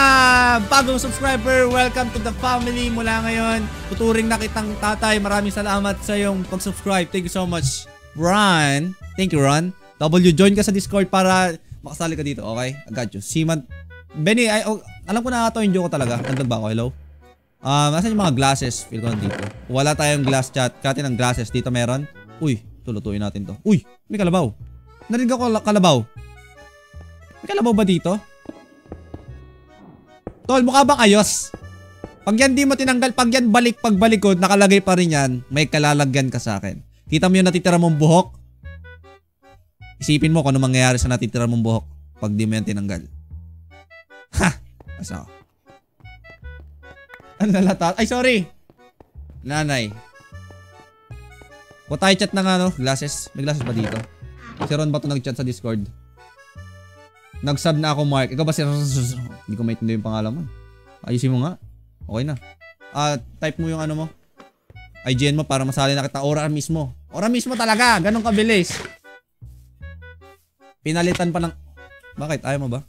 bagong subscriber. Welcome to the family. Mula ngayon, tuturing na kitang tatay. Maraming salamat sa iyong pag-subscribe. Thank you so much, Ron. Thank you, Ron. Join ka sa Discord para makasali ka dito, okay? I got you. Siman. Benny, alam ko na ito yung joke ko talaga. Nandun ba ako? Hello? Nasaan yung mga glasses? Feel ko nandito. Wala tayong glass, chat. Kati ng glasses. Dito meron. Uy, tulutuin natin to. Uy, may kalabaw. Narinig ako kalabaw. May kalabaw ba dito? Tol, mukha bang ayos? Pag yan di mo tinanggal, pag yan pagbalikod, nakalagay pa rin yan, may kalalagyan ka sa akin. Kita mo yung natitira mong buhok? Isipin mo kung ano mangyayari sa natitira mong buhok pag di mo yan tinanggal. Ha! Asa ako? Ano nalata? Ay, sorry! Nanay. Kung tayo chat ng glasses. May glasses ba dito? Si Ron ba ito nag-chat sa Discord? Nag-sub na ako, Mark. Ikaw ba si... Hindi ko maintindihan yung pangalan mo. Ayusin mo nga. Okay na. Type mo yung ano mo. IGN mo para masali na kita. Ora mismo. Ora mismo talaga. Ganon kabilis. Pinalitan pa ng... Bakit? Ayaw mo ba?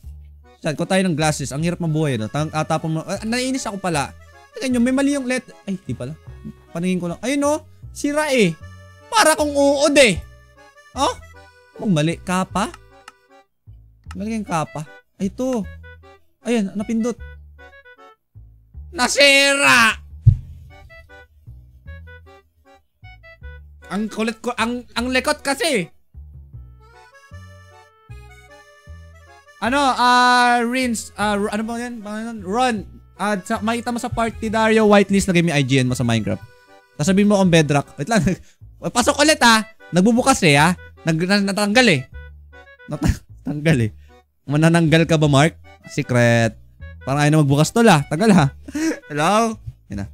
Chat, ko tayo ng glasses. Ang hirap mabuhay. No? Tapon mo. Naiinis ako pala. Tingnan nyo, may mali yung Ay, di pala. Paningin ko lang. Ayun no. Sira eh. Para kong uod eh. Oh? Kung mali. Kapa? Malagay yung kapa. Ay, ito. Ayan, napindot. Nasira! Ang kulit ko. Ang likot kasi. Rins, ano ba yan? Ron, makita mo sa party Dario whitelist, lagay mo yung IGN mo sa Minecraft. Tapos sabihin mo kung bedrock. Wait lang, pasok ulit nagbubukas natanggal Natanggal Manananggal ka ba, Mark? Secret. Parang ayaw na magbukas tol tagal Hello? Yan na.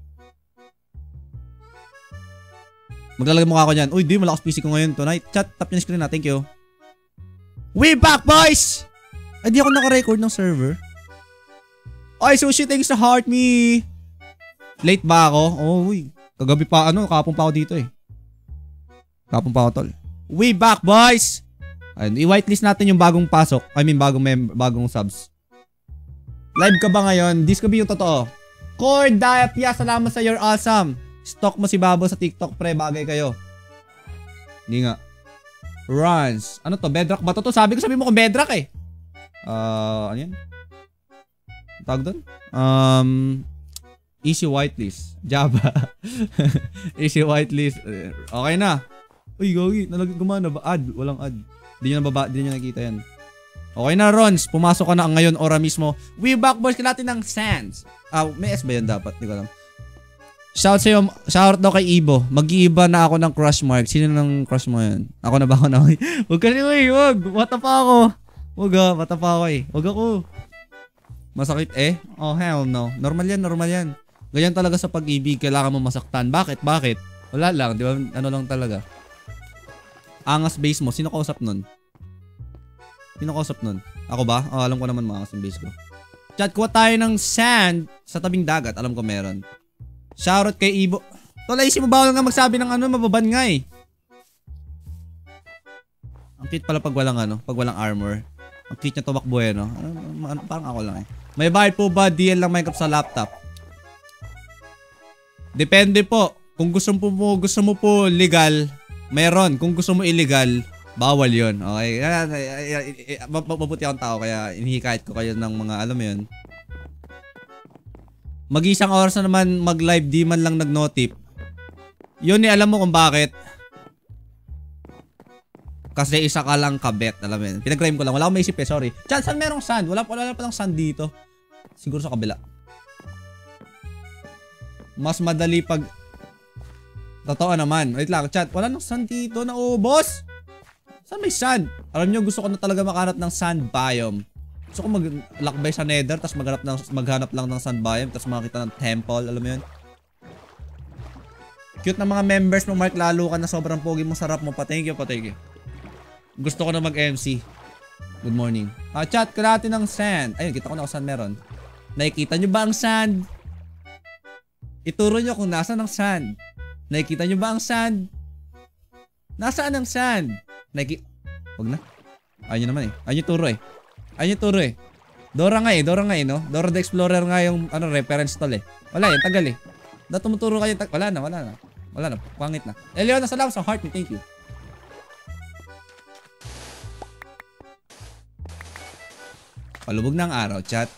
Maglalagay mukha ko dyan. Uy, di, malakas PC ko ngayon tonight. Chat, tap yung screen thank you. We back, boys! Ay, di ako naka-record ng server. Ay, sushi, thanks to heart me. Late ba ako? Oh, uy. Kagabi pa, kapon pa ako dito Kapon pa ako, tol. We back, boys! Ayun, i-whitelist natin yung bagong pasok. I mean, bagong subs. Live ka ba ngayon? This could be yung totoo. Cord Diapia, salamat sa your awesome. Stalk mo si Babo sa TikTok, pre. Bagay kayo. Hindi nga. Runs. Ano to? Bedrock ba to? Sabi mo kung bedrock ano yan? Tawag doon? Easy whitelist. Java. Easy whitelist. Okay na. Uy, gagi. Gumana ba? Ad. Walang ad. Di nyo nakita yan. Okay na, Rons. Pumasok ka na ngayon, ora mismo. We back, boys. Kailangan ng sands. May S ba yan dapat? Hindi ko alam. Shout sa'yo. Shout daw kay Ibo. Mag-iiba na ako ng crush mark. Sino ng crush mo yan? Ako na ba ako na? Huwag kasi, huwag. Mata pa ako. Huwag mata pa ako Huwag ako. Masakit Oh, hell no. Normal yan. Ganyan talaga sa pag-ibig. Kailangan mo masaktan. Bakit? Wala lang. Di ba? Ano lang talaga. Angas base mo. Sino kausap nun? Ako ba? Alam ko naman maangas yung base ko. Chat, kuha tayo ng sand sa tabing dagat. Alam ko meron. Shoutout kay Ibo. Tol, isip mo bawal nga magsabi ng mababan nga Ang cute pala pag walang armor. Ang cute niya tumakbo parang ako lang May bayad po ba DL lang Minecraft sa laptop? Depende po. Kung gusto mo po legal, meron. Kung gusto mo illegal, bawal yun. Okay? Mabuti akong tao kaya inihikayat ko kayo ng mga alam mo yun. Mag-isang oras na naman mag-live, di man lang nag-notip. Yun alam mo kung bakit. Kasi isa ka lang kabet, alam mo yun. Pinag-rhyme ko lang, wala akong maisip sorry. Chat, saan merong sand? Wala palang sand dito. Siguro sa kabila. Mas madali pag... Totoo naman. Wait lang, chat, wala nang sand dito, naubos. Saan may sand? Alam nyo, gusto ko na talaga makahanap ng sand biome. Gusto ko maglakbay sa nether, tapos maghanap lang ng sand biome, tapos makakita ng temple, alam mo yun? Cute na mga members mo, Mark, lalo ka na sobrang pogi mo, sarap mo, thank you. Gusto ko na mag-MC. Good morning. Chat, kalahati ng sand. Ayun, kita ko na kung saan meron. Nakikita nyo ba ang sand? Ituro nyo kung nasaan ang sand. Nakikita nyo ba ang sand? Nasaan ang sand? Huwag na. Ayun nyo naman Ayun yung turo Ayun yung turo Dora nga no? Dora the Explorer nga yung reference tol Wala tagal tumuturo kayo wala na. Pangit na. Eliona, salamat sa heart me. Thank you. Palubog na ang araw, chat.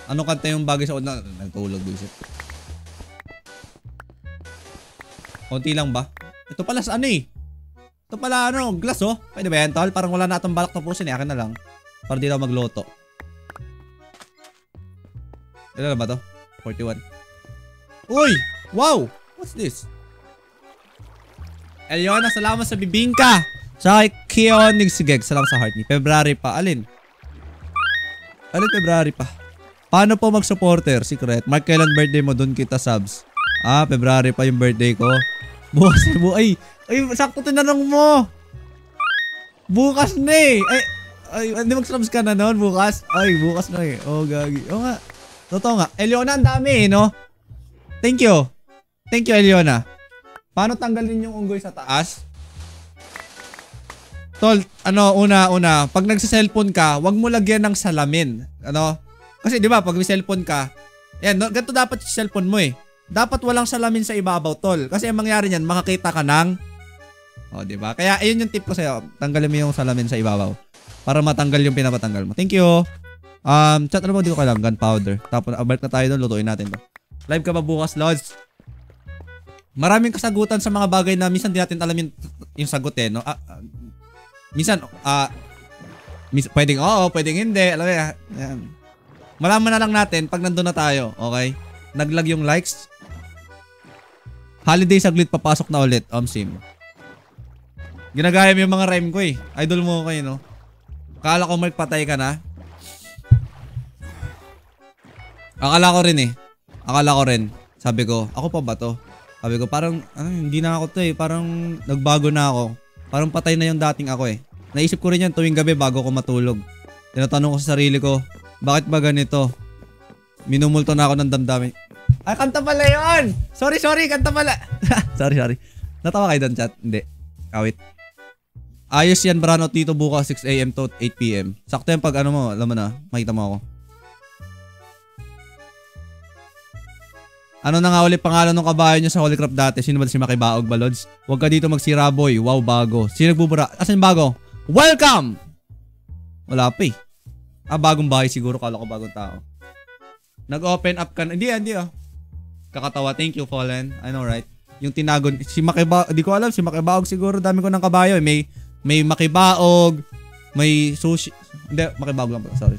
Ano kanta yung bagay sa una? Nagtulog buisit. Konti lang ba? Ito pala sa Ito pala glass Pwede ba yan tol? Parang wala na itong balak tapusin akin na lang. Para di na magloto. Ilan na ba to? 41. Uy! Wow! What's this? Eliona, salamat sa bibingka! Sa kay Keonig Sigeg, salamat sa heart ni. February pa. Alin February pa? Paano po mag-supporter? Secret. Mark, kailan birthday mo? Doon kita subs. February pa yung birthday ko. Bukas na Ay, sakto tinanong mo! Bukas na Ay, hindi mag-subs ka na noon bukas? Ay, bukas na Oh, gagi. Oo nga. Totoo nga. Eliona, ang dami no? Thank you. Thank you, Eliona. Paano tanggalin yung unggoy sa taas? Tol, una, pag nagsa-cellphone ka, wag mo lagyan ng salamin. Kasi di ba, pag may cellphone ka, yan, ganito dapat yung cellphone mo Dapat walang salamin sa ibabaw, tol. Kasi ang mangyari niyan, makakita ka ng... di ba? Kaya, ayun yung tip ko sa'yo. Tanggalin mo yung salamin sa ibabaw. Para matanggal yung pinapatanggal mo. Thank you. Chat, ano ba di ko kailangan? Gunpowder. Tapos, balik na tayo doon, lutuin natin to. Live ka ba bukas, Lods? Maraming kasagutan sa mga bagay na minsan di natin alam yung sagot no? Minsan, Pwedeng oo, pwedeng hindi. Alam mo yan. Malaman na lang natin pag nandun na tayo. Okay? Naglag yung likes. Holiday saglit, papasok na ulit. Sim. Ginagaya mo yung mga rhyme ko eh. Idol mo kayo, no? Akala ko Mark patay ka na. Akala ko rin eh. Akala ko rin. Sabi ko, ako pa ba to? Sabi ko, parang, hindi na ako to eh. Parang nagbago na ako. Parang patay na yung dating ako eh. Naisip ko rin yan tuwing gabi bago ko matulog. Tinatanong ko sa sarili ko, bakit ba ganito? Minumulto na ako ng damdamin. Ay, kanta pala yun! Sorry, kanta pala. sorry. Natawa kayo doon, chat? Hindi. Kawit. Ayos yan, Brano, Tito, bukas 6 AM to 8 PM. Sakto yan pag ano mo, alam mo na, makita mo ako. Ano na nga ulit pangalan ng kabayo nyo sa Holycraft dati? Sino ba si Makibaog, Balods? Huwag ka dito magsira, boy. Wow, bago. Sino nagbubura? Asan bago? Welcome! Wala pa eh. Bagong bahay siguro. Kala ko bagong tao. Nag-open up ka na. Hindi ah. Kakatawa. Thank you, Fallen. I know, right? Yung tinagon. Si Makibaog. Di ko alam. Si Makibaog siguro. Dami ko ng kabayo. May Makibaog. May sushi. Hindi. Makibaog lang pala. Sorry.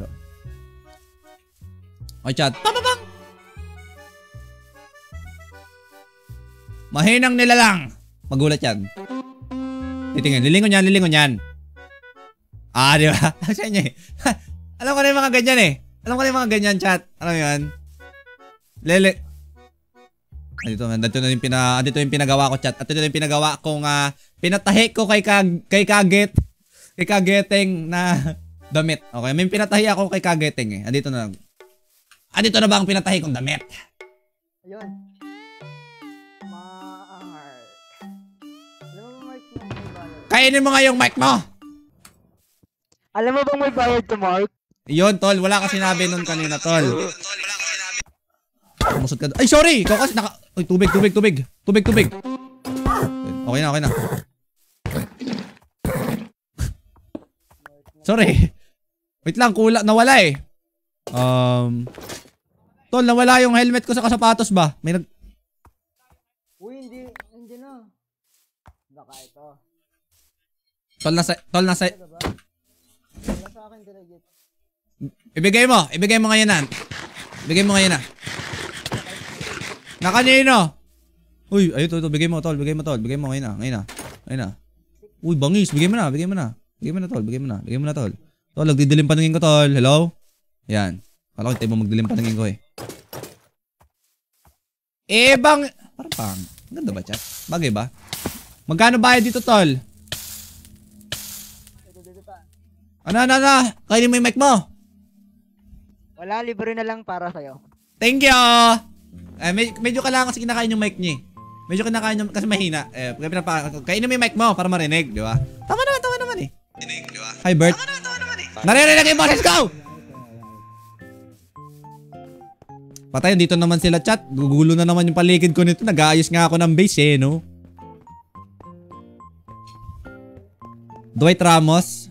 Okay, chat. Papapang! Mahinang nila lang. Magulat yan. Titingin. Lilingon yan. Di ba? Sa inyo eh. Alam ko na yung mga ganyan eh. Alam ko na yung mga ganyan, chat. Alam mo yan? Lele. Andito yung pinagawa ko, chat. At ito yung pinagawa kong pinatahi ko kay Kageteng na damit. Okay, may pinatahi ako kay Kageteng eh. Andito na ba ang pinatahi kong damit? Ayun. Kainin mo nga yung mic mo! Alam mo bang may bayad to, Mark? Yun, tol. Wala ka sinabi nun kanina, tol. Musot ka. Ay, sorry! Ikaw kasi Uy, tubig. Okay na. Sorry. Wait lang, nawala eh. Tol, nawala yung helmet ko sa kasapatos ba? Uy, hindi na. Baka ito. Tol, nasa... Wala sa akin direct. Ibigay mo ngayon na. Na kanino? Uy, ayun to, bigay mo tol. Bigay mo ngayon na. Uy, bangis, bigay mo na, tol. Tol, nagdidilim paningin ko, tol. Hello? Yan. Kala ko tayo mo magdilim paningin ko eh. Parang ganda ba, chat? Bagay ba? Magkano bayad dito, tol? Ano? Kainin mo yung mic mo. Wala, libre na lang para sa'yo. Thank you! Medyo kailangan kasi kinakain yung mic niya. Medyo kinakain yung, kasi mahina. Kainin mo yung mic mo para marinig, di ba? Tama naman eh. Hi, Bert. Naririnig yung boses ko! Patay, dito naman sila, chat. Gugulo na naman yung paligid ko nito. Nag-aayos nga ako ng base eh, no? Dwight Ramos.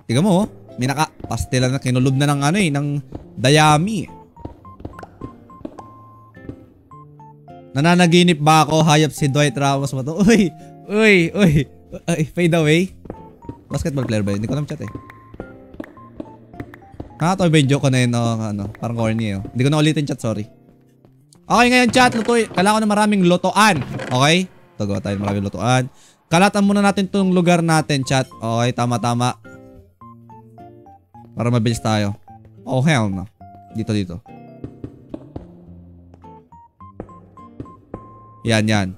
Tiga mo, may naka-pastela na kinulob na ng ng dayami. Nananaginip ba ako? Hayop si Dwight Ramos mo to. Uy, fade away. Basketball player ba yun? Hindi ko alam, chat eh. Nakatawa ba yung joke ko na yun? Parang corny eh. Hindi ko na ulitin, chat, sorry. Okay, ngayon chat, lutuin. Kailangan ko na maraming lutuan. Okay? Tagawa tayo maraming lutuan. Kalatan muna natin itong lugar natin, chat. Okay, tama. Para mabilis tayo. Oh, hell no. Dito. Yan.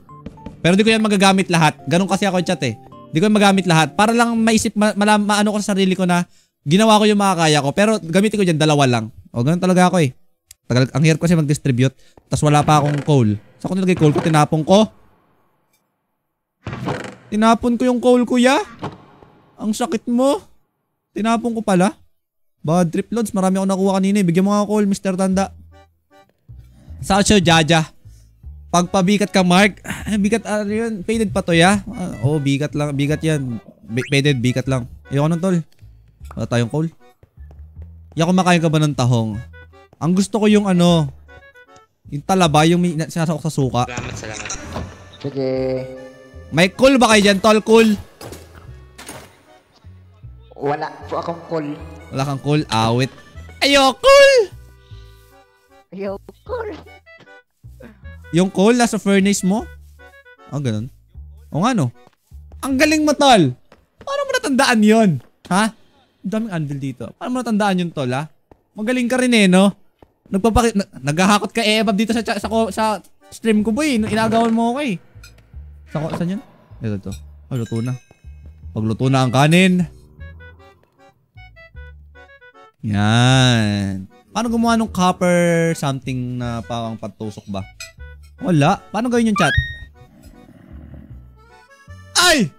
Pero di ko yan magagamit lahat. Ganun kasi ako, chat eh. Di ko yan magamit lahat. Para lang maisip, maano ko sa sarili ko na ginawa ko yung makakaya ko. Pero gamitin ko dyan, 2 lang. O, ganun talaga ako eh. Ang hirap kasi mag-distribute. Tapos wala pa akong coal. Saan ko nilagay coal ko? Tinapon ko. Tinapon ko yung coal, kuya. Ang sakit mo. Tinapon ko pala. Bad trip, Lods. Marami ako nakuha kanina. Bigyan mo nga call, Mr. Tanda. Sacho Jaja. Pagpabikat ka, Mark. Bigat, yun. Faded pa to, ya? Oo, bigat lang. Bigat yan. Faded, bigat lang. Ayoko nang, tol. Wala tayong call. Kumakain ka ba ng tahong? Ang gusto ko yung yung talaba, yung sinasakok sa suka. Salamat. Sige. May call ba kayo dyan, tol? Cool. Wala po akong cool. Wala kang cool, awit. Ayokol! Yo, cool. Yung coal nasa furnace mo? Ah, ganun. O nga no. Ang galing mo, tol. Paano mo natandaan yon? Ha? Ang daming anvil dito. Paano mo natandaan yun, tol, ha? Magaling ka rin eh, no? Naghahakot ka ebab dito sa stream ko, boy. Inagawan mo ako eh. Saan yun? Ito. Oh, luto na. Pagluto na ang kanin. Yan. Paano gumawa ng copper something na parang patusok ba? Wala. Paano gawin yung chat? Ay!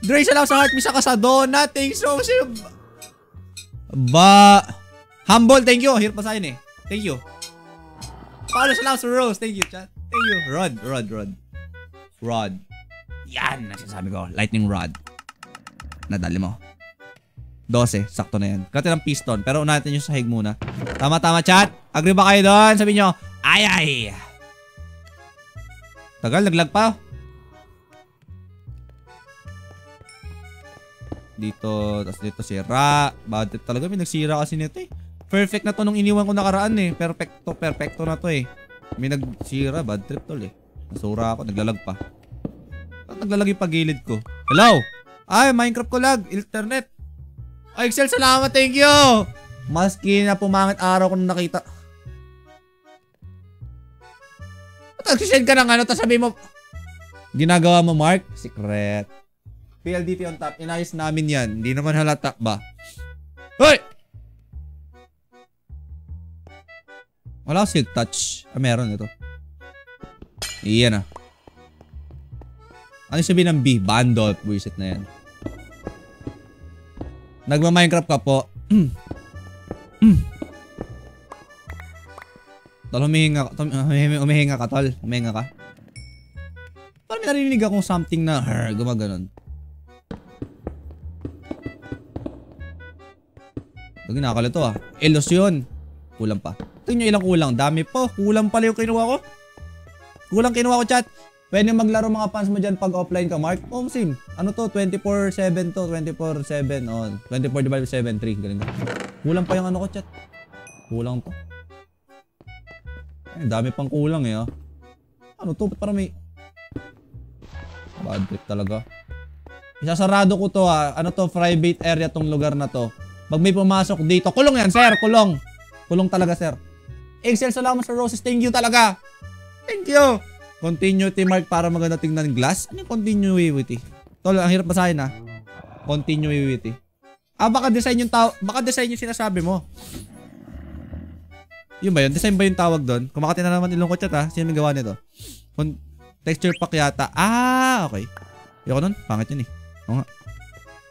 Grace lang sa heart, misa ka sa donut. Thanks so much. Humble, thank you. Hirap pa sa'yo eh. Thank you. Follow sa lang sa Rose. Thank you, chat. Thank you. Rod. Yan, nasasabi ko. Lightning rod. Nadali mo. 12, sakto na yan. Kati ng piston, pero unahin natin yung sahig muna. Tama, chat. Agree ba kayo doon? Sabi nyo, ay. Tagal, naglag pa. Dito, tapos dito sira. Bad trip talaga, may nagsira kasi nito eh. Perfect na to nung iniwan ko nakaraan eh. Perfecto na to eh. May nagsira, bad trip tol eh. Nasura ako, naglalag pa. Naglalag yung pagilid ko. Hello? Ay, Minecraft ko lag, internet. Ay, Excel, salamat, thank you! Maski na pumangit araw ko nung nakita. Ba't nagsisend ka ng ano, tapos sabi mo, ginagawa mo, Mark? Secret. PLDT on top, inayos namin yan. Hindi naman halata ba? Hoy! Wala silk touch. Ah, meron ito. Iyan ah. Ano sabihin ng B? Bandol. Buisit na yan. Nagma-Minecraft ka po. Tol, umihinga ka, tol. Umihinga ka. Parang may narinig akong something na gumaganon. Ito ginakalito ah. Elos yun. Kulang pa. Tingnan nyo ilang kulang. Dami po. Kulang pala yung kinuha ko. Kulang kinuha ko, chat. Pwede maglaro mga fans mo dyan pag offline ka, Mark. Oh, sim. Ano to? 24/7 to. 24/7. Oh, 24/7. 3. Galing ka. Kulang pa yung ano ko, chat. Kulang to. Ay, dami pang kulang eh, oh. Ano to? Parang may... Bad trip talaga. Isasarado ko to, ah. Ano to? Private area tong lugar na to. Pag may pumasok dito. Kulong yan, sir. Kulong. Kulong talaga, sir. Excel, salamat sa roses. Thank you talaga. Thank you. Continuity mark para maganda tingnan glass. Ano yung continuity? Tol, ang hirap basahin ha. Continuity. Ah, baka design yung baka design yung sinasabi mo. Yun ba yun? Design ba yung tawag doon? Kumakati na naman ilong ko chat ha. Sino may gawa nito? Texture pack yata. Ah, okay. Ayoko nun. Pangit yun eh. Oo nga.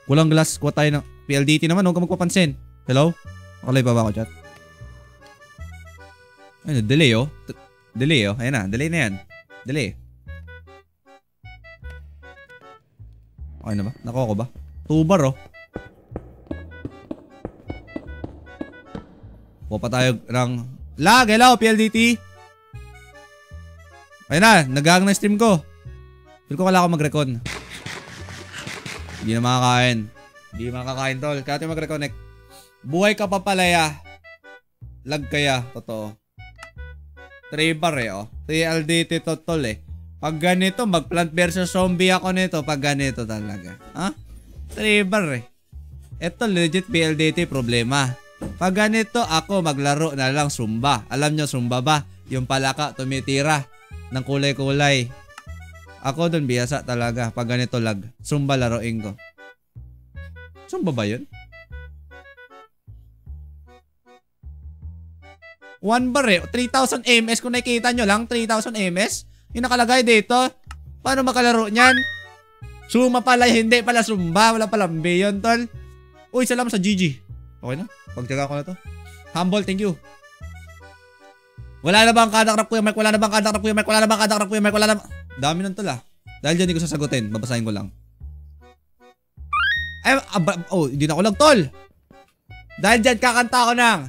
Kulang glass. Kuha tayo ng PLDT naman. Huwag ka magpapansin. Hello? Makalay pa ba ako chat? Ayun, delay oh. Delay oh. Ayan na. Delay na yan. Delay. Okay na ba? Nakuha ko ba? 2 bar oh. Kuha pa tayo ng lag. Hello PLDT. Ayun na. Nag-hang na stream ko. Feel ko kala ko mag-recon. Hindi na makakain. Hindi makakain tol. Kaya tayo mag-reconnect. Buhay ka pa palaya. Lag kaya. Totoo. 3 bar eh oh. TLDT to tol eh. Pag ganito, mag-plant versus zombie ako nito. Pag ganito talaga. Ha? 3 bar eh. Ito legit PLDT problema. Pag ganito, ako maglaro na lang Zumba. Alam nyo Zumba ba? Yung palaka tumitira ng kulay-kulay. Ako dun biyasa talaga. Pag ganito lag. Zumba laruin ko. Zumba ba yun? 1 bar eh. 3,000 ms. Kung nakikita nyo lang, 3,000 ms. Yung nakalagay dito. Paano makalaro nyan? Suma pala, hindi pala Zumba. Wala palang B yun, tol. Uy, salamat sa GG. Okay na? Pagtyaga ko na to. Humble, thank you. Wala na bang kadakrap ko yung mic? Wala na bang kadakrap ko yung mic? Wala na bang kadakrap ko yung mic? Wala na bang... Dami nun tol ah. Dahil dyan hindi ko sasagutin. Babasahin ko lang. Ay, oh, hindi na ko lang tol. Dahil dyan kakanta ko ng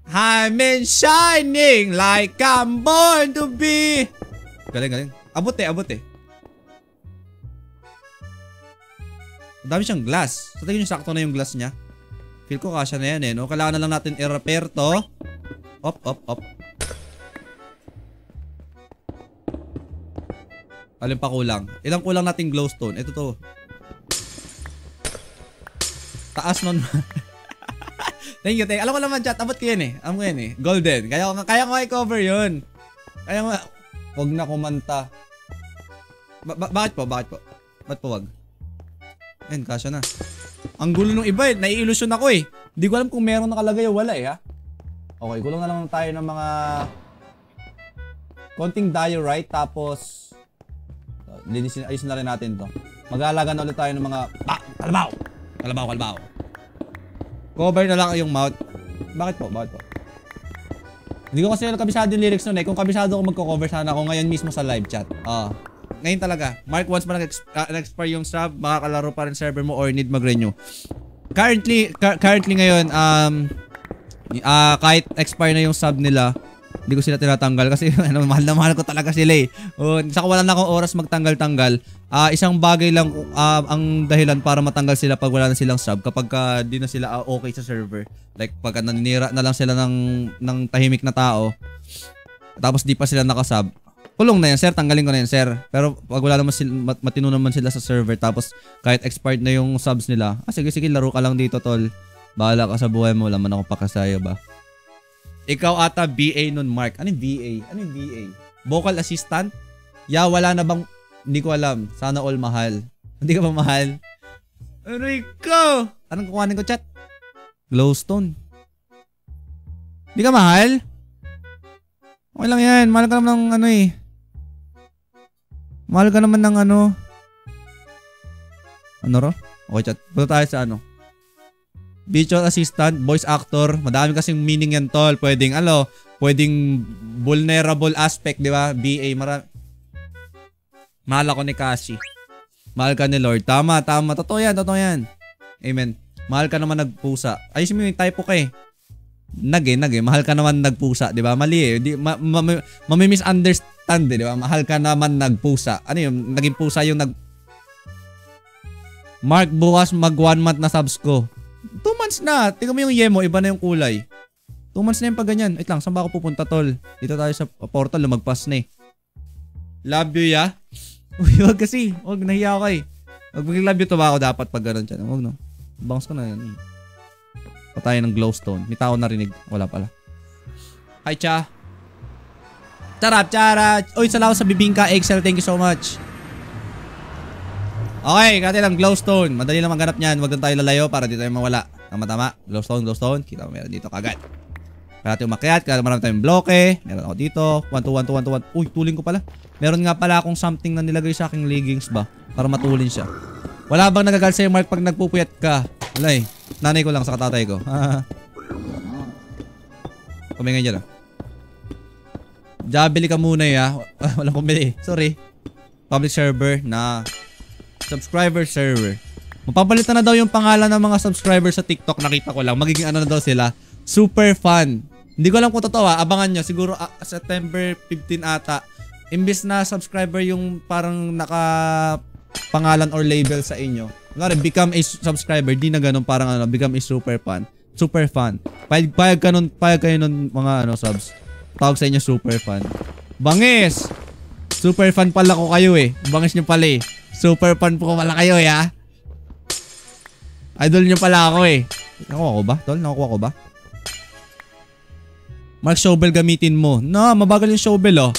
I'm in shining like I'm born to be. Galing, galing. Abot eh, abot eh. Dami siyang glass. Sa tingin nyo sakto na yung glass niya. Feel ko kasya na yan eh, no? Kailangan na lang natin i-repair to. Op. Alin pa kulang? Ilang kulang nating glowstone? Ito to. Taas nun. Thank you. Alam ko naman chat. Abot ko yan eh. Alam ko yan eh. Golden. Kaya ko i-cover yun. Kaya nga. Huwag na kumanta. Bakit po? Ba't po wag? Ayun, kasya na. Ang gulo nung iba eh. Nai-illusion ako eh. Hindi ko alam kung meron nakalagay o wala eh ha. Okay, gulong na lang tayo ng mga konting diorite tapos ayusin na rin natin to. Mag-aalaga na ulit tayo ng mga kalabaw. Cover na lang yung mouth. Bakit po? Hindi ko kasi kabisado yung lyrics nun eh. Kung kabisado ako magko-cover sana ako ngayon mismo sa live chat. Ngayon talaga. Mark, once pa nag-expire yung sub, makakalaro pa rin server mo or need mag-renew. Currently ngayon, kahit expire na yung sub nila, hindi ko sila tinatanggal kasi mahal na mahal ko talaga sila eh. Saka wala na akong oras magtanggal-tanggal. Isang bagay lang ang dahilan para matanggal sila pag wala na silang sub kapag di na sila okay sa server. Like pag naninira na lang sila ng tahimik na tao tapos di pa sila nakasub. Kulong na yan sir, tanggalin ko na yan sir. Pero pag wala naman sila, matino naman sila sa server tapos kahit expired na yung subs nila, sige laro ka lang dito tol. Bahala ka sa buhay mo, laman ako pakasaya ba. Ikaw ata BA nun Mark. Ano yung BA? Vocal assistant? Yeah, wala na bang... Hindi ko alam. Sana all mahal. Hindi ka ba mahal? Aray ko! Anong kukuhanin ko chat? Glowstone. Hindi ka mahal? Okay lang yan. Mahal ka naman ng ano eh. Mahal ka naman ng ano. Ano ro? Okay chat. Punta tayo sa ano. Virtual assistant, voice actor, madami kasing meaning yan tol. Pwedeng vulnerable aspect, di ba? BA, mahal ako ni Kashi. Mahal ka ni Lord. Tama. Totoo yan. Amen. Mahal ka naman nagpusa. Ayusin mo yung typo ka eh. Mahal ka naman nagpusa, di ba? Mali eh. Mami-misunderstand eh, di ba? Mahal ka naman nagpusa. Ano yung naging pusa yung Mark, bukas mag 1 month na subs ko. 2 months na. Tingnan mo yung yemo, iba na yung kulay. 2 months na yung pag ganyan. Wait lang, saan ba ako pupunta tol? Dito tayo sa portal, lumagpas na eh. Love you ya? Uy, wag kasi. Wag, nahiya ako eh. Wag mag-love you to ba ako dapat pag gano'n dyan? Wag no. Bounce ko na yan eh. Patay ng glowstone. May tao narinig. Wala pala. Hi cha. Charap. Uy, salamat sa bibingka. Excel, thank you so much. Okay, kati lang glowstone. Madali lang maghanap niyan. Wag lang tayo lalayo para di tayo mawala. Tama. Glowstone. Kita mo meron dito kagad. Kaya tayo umakyat. Kaya marami tayong bloke. Meron ako dito. 1, 2, 1. Uy, tuling ko pala. Meron nga pala akong something na nilagay sa aking leggings ba. Para matulin siya. Wala bang nagagal sa'yo Mark pag nagpupuyat ka? Wala eh. Nanay ko lang sa katatay ko. Kumingay dyan ah. Jabili ka muna eh ah. Walang pumili. Sorry. Public server na... subscriber server. Mapapalitan na daw yung pangalan ng mga subscribers sa TikTok. Nakita ko lang. Magiging ano na daw sila. Super fun. Hindi ko alam kung totoo ah. Abangan nyo. Siguro September 15 ata. Imbis na subscriber yung parang naka pangalan or label sa inyo. Kunwari, become a subscriber. Di na ganun. Parang ano, become a super fan. Super fan. Payag kayo nun mga ano, subs. Tawag sa inyo super fan. Bangis! Super fan pala ko kayo eh. Bangis nyo pala eh. Super fan po ko pala kayo eh ha. Idol nyo pala ako eh. Nakuha ko ba? Tol, nakuha ko ba? Mark, shovel gamitin mo. No, mabagal yung shovel oh.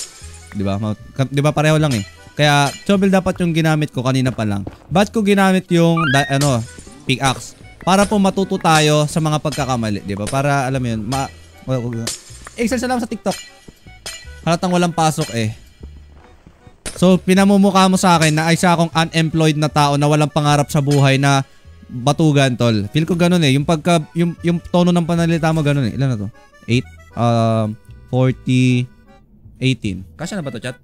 Diba? Diba pareho lang eh. Kaya shovel dapat yung ginamit ko kanina pa lang. Ba't ko ginamit yung pickaxe? Para po matuto tayo sa mga pagkakamali. Diba? Para alam mo yun. Excel salamat sa TikTok. Halatang walang pasok eh. So, pinamumukha mo sa akin na isa akong unemployed na tao na walang pangarap sa buhay na batugan, tol. Feel ko ganun eh. Yung tono ng panalita mo ganun eh. Ilan na to? 8? 40, 18. Kasya na ba to, chat?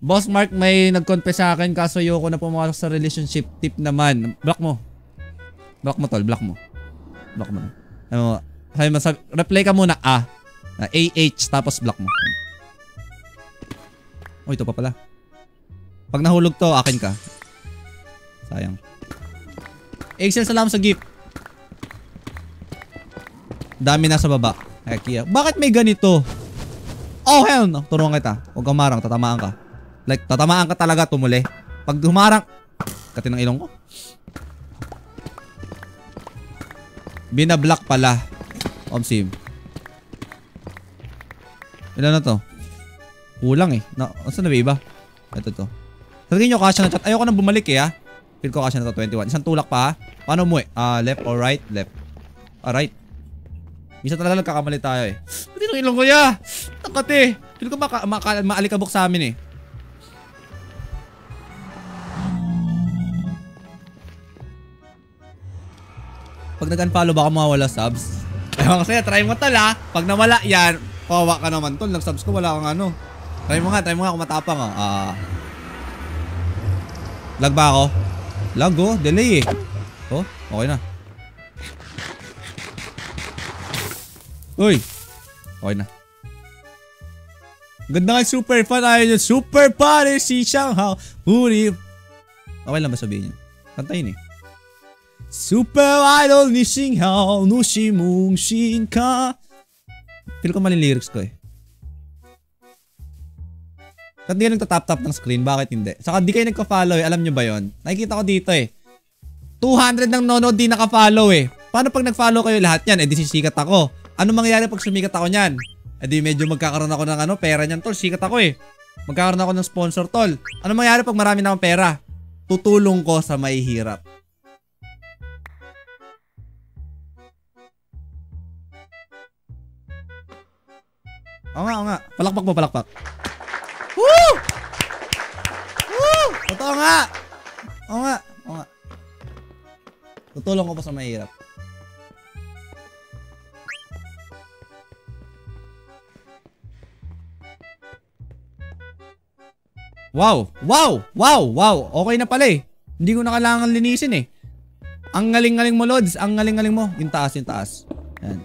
Boss Mark, may nag-confess sa akin kaso ayoko na pumasok sa relationship. Tip naman. Block mo. Block mo, tol. Block mo. Block mo. Reply ka muna. AH tapos block mo. Oh, ito pa pala. Pag nahulog to, akin ka. Sayang. Excel, salamat sa gift. Dami nasa baba. Heck yeah. Bakit may ganito? Oh, hell no. Turuan kita. Huwag kang marang. Tatamaan ka. Like, tatamaan ka talaga tumuli. Pag humarang, kati ng ilong ko. Binablock pala. Omsim. Ilan na to? Kulang eh. Saan na ba iba? Ito to. Sabihin nyo kasya na chat. Ayoko nang bumalik eh ha. Feel ko kasya na to 21. Isang tulak pa ha. Paano mo eh? Left or right? Left. Right. Misa talaga nagkakamali tayo eh. Pati nung ilong ko ya. Takate. Feel ko maalikabok sa amin eh. Pag nag-unfollow baka mawawala subs. Ewan kasi, try mo tal ha. Pag nawala yan, kawawa ka naman tol. Nag-subs ko wala kang ano. Try mo nga kung matapang oh. Lag ba ako? Lag oh, delay eh. Oh, okay na. Uy! Okay na. Ganda nga super fun. Ayaw nyo. Super fun si Shanghao. Puri. Okay lang ba sabihin nyo? Kantayin eh. Super idol ni Shanghao. Nushimung Shinka. Feel ko mali lyrics ko eh. Ba't di ka nagtatap-tap ng screen? Bakit hindi? Saka di kayo nagka-follow eh. Alam nyo ba yon? Nakikita ko dito eh. 200 ng nanonood di naka-follow eh. Paano pag nag-follow kayo lahat yan? Eh di sisikat ako. Ano mangyayari pag sumikat ako niyan? Eh di medyo magkakaroon ako ng pera niyan tol. Sikat ako eh. Magkakaroon ako ng sponsor tol. Ano mangyayari pag marami na akong pera? Tutulong ko sa mahihirap. Oo nga. Palakpak mo, palakpak. Woo! Woo! Totoo nga. Oo nga. Tutulong ko pa sa mahihirap. Wow! Okay na pala eh. Hindi ko na kailangan linisin eh. Ang galing-galing mo, Lods. Ang galing-galing mo. Yung taas. Yan.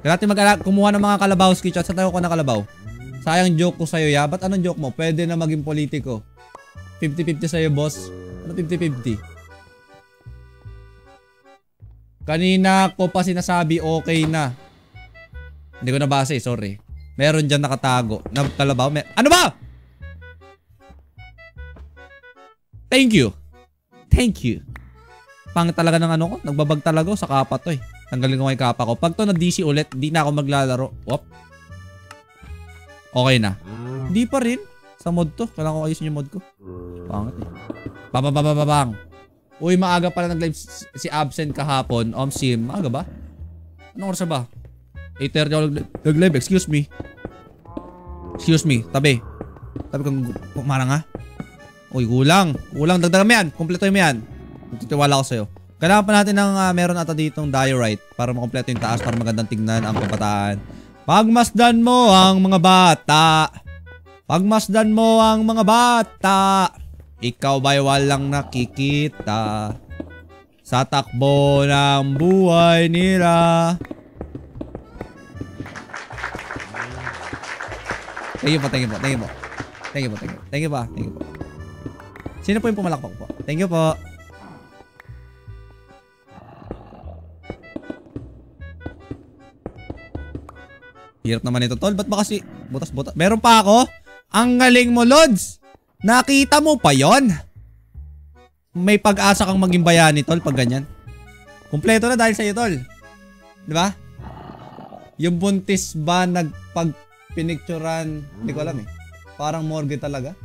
Kaya natin kumuha ng mga kalabawski chat. Sa tayo ko na kalabaw. Sayang joke ko sa'yo, ya. Ba't anong joke mo? Pwede na maging politiko. 50-50 sa'yo, boss. Ano 50-50? Kanina ko pa sinasabi okay na. Hindi ko nabasa eh, sorry. Meron dyan nakatago. Na kalabaw. Ano ba? Thank you. Pangit talaga ng ano ko. Nagbabag talaga sa kapa to eh. Tanggalin ko yung kapa ko. Pag to na DC ulit, di na ako maglalaro. Wop. Okay na. Di pa rin. Sa mod to. Kailangan ko ayusin yung mod ko. Pangit eh. Babang. Uy, maaga pala nag-live si Absent kahapon. Omsim. Maaga ba? Anong oras ba? 8:30 ako nag-live. Excuse me. Tabi kang kumarang ha. Uy, kulang. Dagdagan mo yan. Kumpleto mo yan. Titiwala ko sa'yo. Kailangan pa natin ng meron ata ditong diorite para makompleto yung taas para magandang tingnan ang kabataan. Pagmasdan mo ang mga bata. Ikaw ba'y walang nakikita sa takbo ng buhay nila? Thank you po. Sino po yung pumalakpak po? Thank you po. Hirap naman ito, tol. Ba't ba kasi butas-butas? Meron pa ako? Ang galing mo, Lods. Nakita mo pa yon? May pag-asa kang maging bayani, tol, pag ganyan. Kumpleto na dahil sa'yo, tol. Diba? Yung buntis ba nagpag-pinicturan? Hindi ko alam eh. Parang morgue talaga.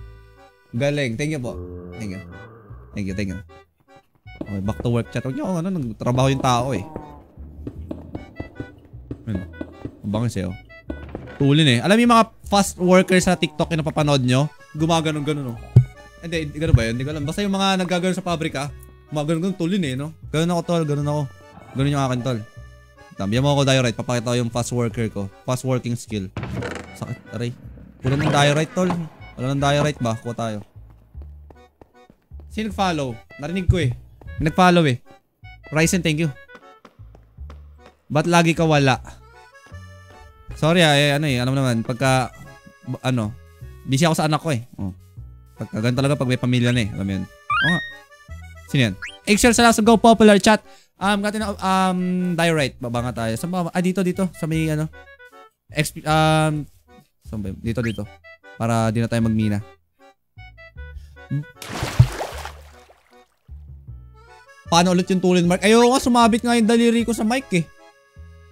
Galing. Thank you po. Thank you. Okay, back to work chat. Huwag niyo nagtrabaho yung tao eh. Ang bangis eh oh. Tulin eh. Alam yung mga fast workers sa TikTok yung napapanood nyo? Gumaganon oh. Hindi, gano'n ba yun? Hindi ko alam. Basta yung mga naggaganon sa pabrika, gumaganon tulin eh, no? Ganon ako, tol. Ganon yung akin, tol. Bigyan mo ako diorite. Papakita ko yung fast worker ko. Fast working skill. Sakit, aray. Kulang ng diorite, tol. Wala ng diorite ba? Kuha tayo. Sino nag-follow? Narinig ko eh. Nag-follow eh. Ryzen, thank you. Ba't lagi ka wala? Sorry alam mo naman, pagka, busy ako sa anak ko eh. Oh. Pagka ganun talaga pag may pamilya na eh. Alam mo yun. Oo nga. Sino yan? Excel sa lasa, go popular chat. Diorite. Baba nga tayo. Saan ba? Dito. Sa may ano. Saan ba? Dito. Para di na tayo magmina. Paano ulit yung tulin, Mark? Ayoko nga, sumabit nga yung daliri ko sa mic eh.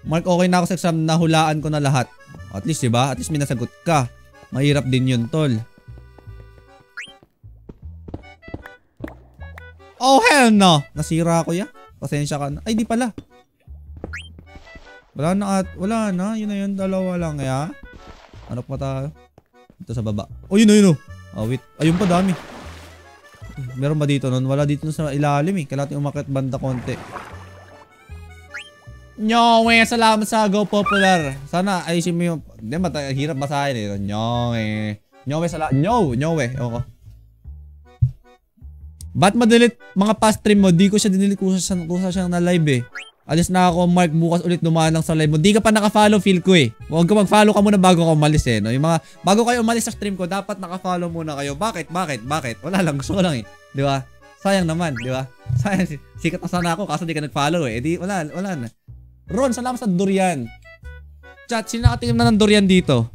Mark, okay na ako sa exam. Nahulaan ko na lahat. At least, diba? At least may nasagot ka. Mahirap din yun, tol. Oh, hell no! Nasira ko yan. Pasensya ka na. Ay, di pala. Wala na. Yun na yun. Dalawa lang, ya. Ano pa tayo? Ito sa baba. Oh, yun o. Oh, wait. Ayun pa, dami. Meron ba dito nun? Wala dito sa ilalim eh. Kailangan umakit banda konti. Nyowe, salamat sa Go Popular. Sana ayusin mo yung... Hindi, hirap basahin eh. Nyowe, salamat. Nyowe. Ewan ko. Ba't ma-delete mga past stream mo? Di ko siya dinelete kusa siya na live eh. Alis na ako, Mark, bukas ulit dumaan lang sa live mo. Di ka pa naka-follow, feel ko eh. Huwag ka mag-follow ka muna bago ka umalis eh. No? Yung mga, bago kayo umalis sa stream ko, dapat naka-follow muna kayo. Bakit? Wala lang, gusto ko lang eh. Di ba? Sayang naman, di ba? Sayang, sikat na sana ako kaso di ka nag-follow eh. Di, wala na. Ron, salamat sa durian. Chat, sino nakatingin na ng durian dito?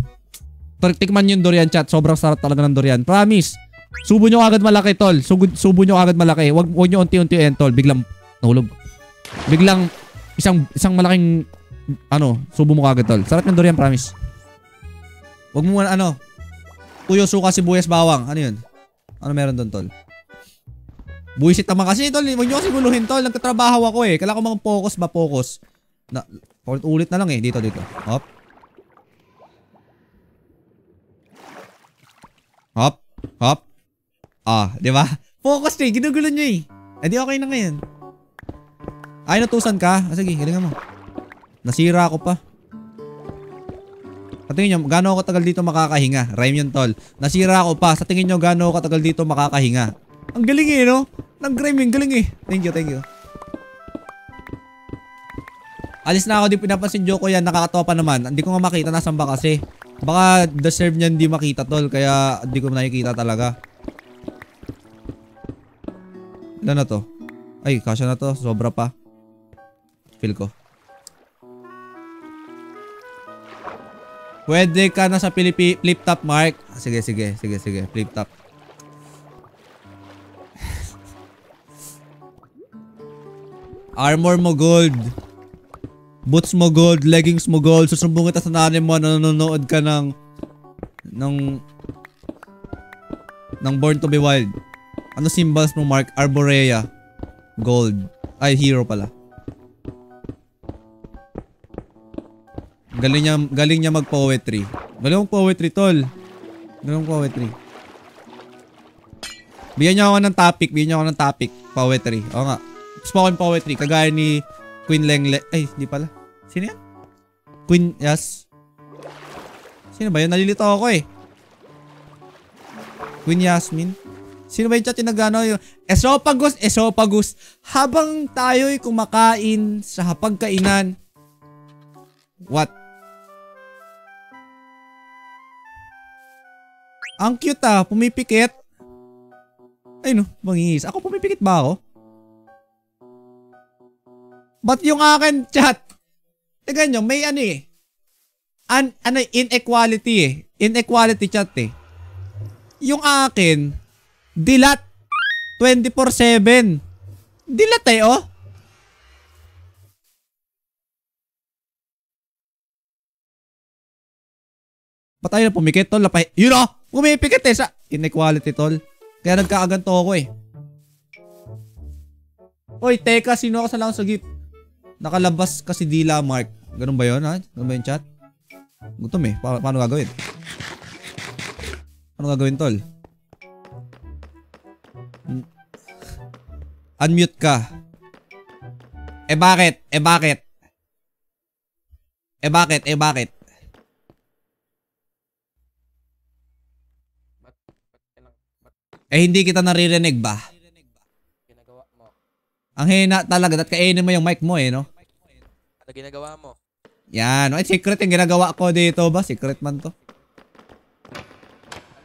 Tikman yung durian, chat. Sobrang sarap talaga ng durian. Promise. Subo nyo agad malaki, tol. Subo nyo agad malaki. Huwag nyo unti-unti tol. Biglang nahulog. Biglang isang malaking subo mo agad, tol. Sarap ng durian, promise. Huwag mo tuyo, suka, sibuyas, bawang. Ano yun? Ano meron doon, tol? Buisit naman kasi, tol. Huwag nyo kasi guluhin, tol. Nagtatrabaho ako eh. Kailangan ko mga focus. Ulit na lang eh. Dito. Hop. Di ba? Focus eh. Ginugulo nyo eh. Di okay na ngayon. Ay, natusan ka? Sige, galingan mo. Nasira ako pa. Sa tingin nyo, gaano ako katagal dito makakahinga? Rhyme yun, tol. Nasira ako pa. Sa tingin nyo, gaano ako katagal dito makakahinga? Ang galing eh, no? Nag-rhyme yung galing eh. Thank you. Alis na ako, di pinapansin joke ko yan. Nakakatawa pa naman. Hindi ko nga makita. Nasaan ba kasi? Baka deserve niya hindi makita, tol. Kaya hindi ko nakikita talaga. Ilan na to? Ay, kasya na to. Sobra pa. Feel ko. Pwede ka na sa flip top, Mark. Sige. Flip top. Armor mo gold. Boots mo gold, leggings mo gold. Susumbong kita sa nanay mo na nanonood ka ng Born to be Wild. Ano symbols mo, Mark? Arborea. Gold. Ay, hero pala. Galing niya mag-poetry. Galing mag-poetry, tol. Galing mag-poetry. Bigyan niyo ako ng topic. Poetry. Oo nga. Spoken poetry. Kagaya ni Queen Lengle. Ay, hindi pala. Sino yan? Queen, yes. Sino ba yun? Nalilito ako eh. Queen Yasmin. Sino ba yung chat yung nagano yung esophagus. Habang tayo'y kumakain sa hapagkainan. What? Ang cute ah. Pumipikit. Ay no, bangis. Ako pumipikit ba ako? Ba't yung akin chat? Tignan nyo, may inequality eh. Inequality chat eh. Yung akin, dilat 24/7. Dilat eh, oh. Ba't tayo na pumikit, tol? Yun oh! Pumipikit eh sa inequality, tol. Kaya nagkakaganto ako eh. Oy, teka, sino ako sa lang sa gift? Nakalabas kasi dila, Mark. Ganun ba yun, ha? Ganun ba yung chat? Gutom eh. Paano gagawin? Paano gagawin, tol? Unmute ka. Bakit? Hindi kita naririnig ba? Ginagawa mo. Ang hina talaga. At kainin mo yung mic mo eh, no? Ano ginagawa mo? Yan. Ay, secret yung ginagawa ko dito ba? Secret man to. Ano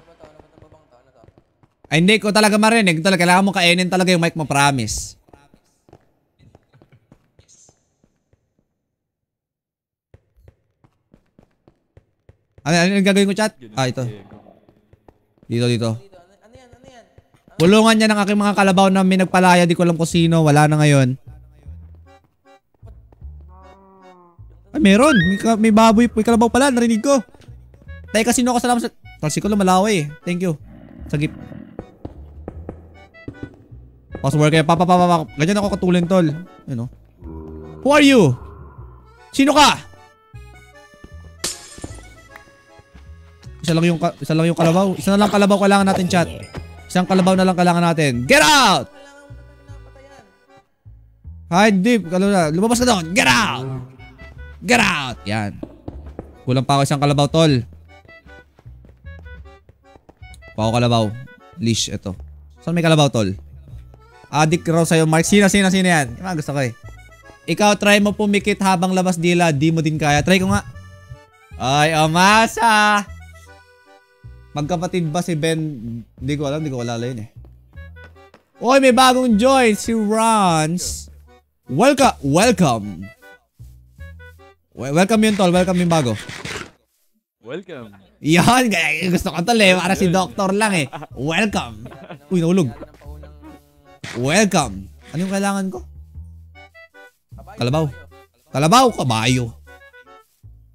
ba to? Ano ba to? Ay, hindi ko talaga marinig. Kailangan mo kainin talaga yung mic mo, promise. Ano yung gagawin ko, chat? Ah, ito. Dito. Dito, ano yan? Pulungan niya ng aking mga kalabaw na may nagpalaya. Di ko alam kung sino. Wala na ngayon. Ay, meron. May baboy. May kalabaw pala. Narinig ko. Teka, sino ako salamat sa... Talsi ko lang malawa eh. Thank you. Sagip. Password kayo. Papa. Ganyan ako katulin, tol. Yun o. Who are you? Sino ka? Isa lang yung kalabaw. Isa na lang kalabaw kailangan natin, chat. Isang kalabaw na lang kailangan natin. Get out! Hide deep. Lumabas ka doon. Get out! Get out! Yan. Kulang pa ako isang kalabaw, tol. Pako kalabaw. Leash, ito. Saan may kalabaw, tol? Adik raw sa'yo, Mark. Sino yan? Yung gusto ko eh. Ikaw, try mo pumikit habang labas dila. Di mo din kaya. Try ko nga. Ay, amasa! Magkapatid ba si Ben? Hindi ko alam. Hindi ko alala yun eh. Uy, may bagong join. Si Rans. Welcome. Welcome yun, tol. Welcome yung bago. Welcome. Yan. Gusto ko tol eh. Para si doktor lang eh. Welcome. Uy, nahulog. Welcome. Ano yung kailangan ko? Kalabaw. Kabayo.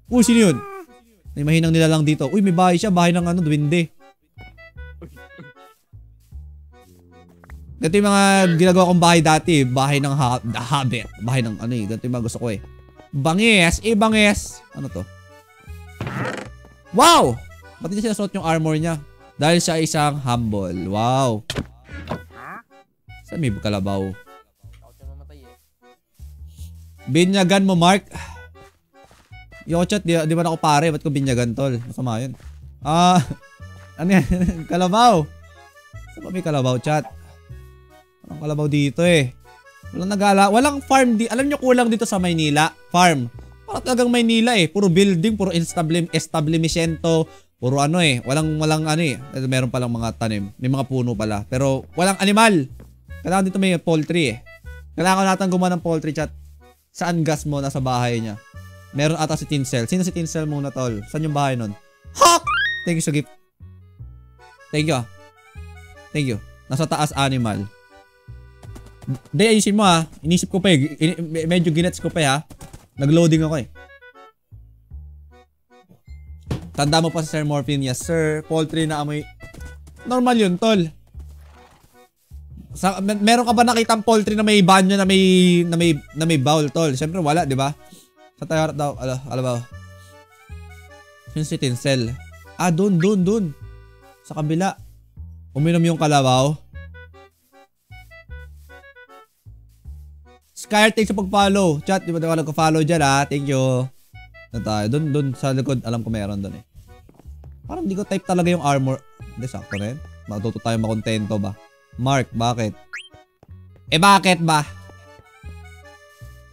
Uy, sino yun? May mahinang nila lang dito. Uy, may bahay siya. Bahay ng duwende. Ganito yung mga ginagawa kong bahay dati. Bahay ng habit. Bahay ng ganito yung mga gusto ko eh. Bangis. Bangis. Ano to? Wow! Ba't hindi siya nasuot yung armor niya? Dahil siya isang humble. Wow. Saan may kalabaw? Binyagan mo, Mark. Yo, chat, di ba ako pare? Ba't ko binyagan, tol? Masama yun. Ano yan? Kalabaw. Saan ba may kalabaw, chat? Walang kalabaw dito eh. Walang farm di. Alam nyo kulang dito sa Maynila? Farm. Parang talagang Maynila eh. Puro building, puro establishmento. Puro Walang meron palang mga tanim. May mga puno pala. Pero walang animal. Kailangan dito may poultry eh. Kailangan natin gumawa ng poultry, chat. Saan gas mo? Nasa bahay niya. Meron ata si Tinsel. Sino si Tinsel muna, tol? Saan yung bahay nun? Hawk! Thank you, Sugip. Thank you. Nasa taas animal. Hindi, ayusin mo ha. Inisip ko pa eh. Medyo ginets ko pa ha. Nag-loading ako eh. Tanda mo pa sa Sir Morphine. Yes, sir. Poultry na amoy. Normal yun, tol. Meron ka ba nakitang poultry na may banyo na may bowl, tol? Siyempre wala, di ba? Sa tayo daw, alabaw. Yun si Tinsel. Dun. Sa kabila. Uminom yung kalabaw. Skyr, thanks sa pag-follow. Chat, di ba naman nagka-follow dyan ha? Thank you. Dun sa likod, alam ko meron dun eh. Parang hindi ko type talaga yung armor. Hindi, sakto rin. Matuto tayo makontento ba? Mark, bakit? Bakit ba?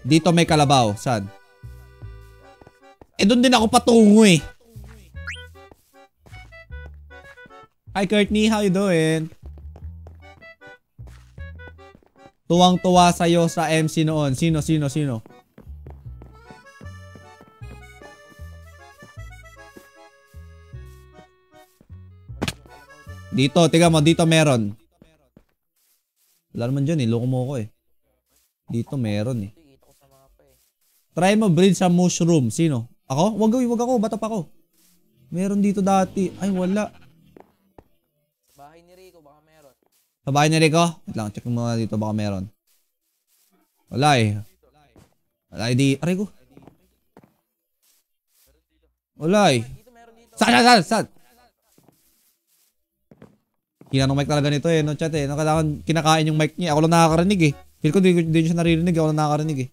Dito may kalabaw. Saan? Doon din ako patungo eh. Hi Courtney, how you doing? Tuwang-tuwa sa'yo sa MC noon. Sino? Dito, tiga mo. Dito meron. Wala naman dyan eh. Loko mo ko eh. Dito meron eh. Try mo breed sa mushroom. Sino? Ako? Wag ako. Bata pa ako. Meron dito dati. Ay, wala. Sa bahay ni Rico, baka meron. Sa bahay ni Rico? Wait lang, check mo dito baka meron. Wala eh. Wala eh. Aray ko. Wala eh. Saan? Kinanong mic talaga nito eh, no chat eh. Kailangan kinakain yung mic niya. Ako lang nakakarinig eh. Feel ko di siya naririnig. Ako lang nakakarinig eh.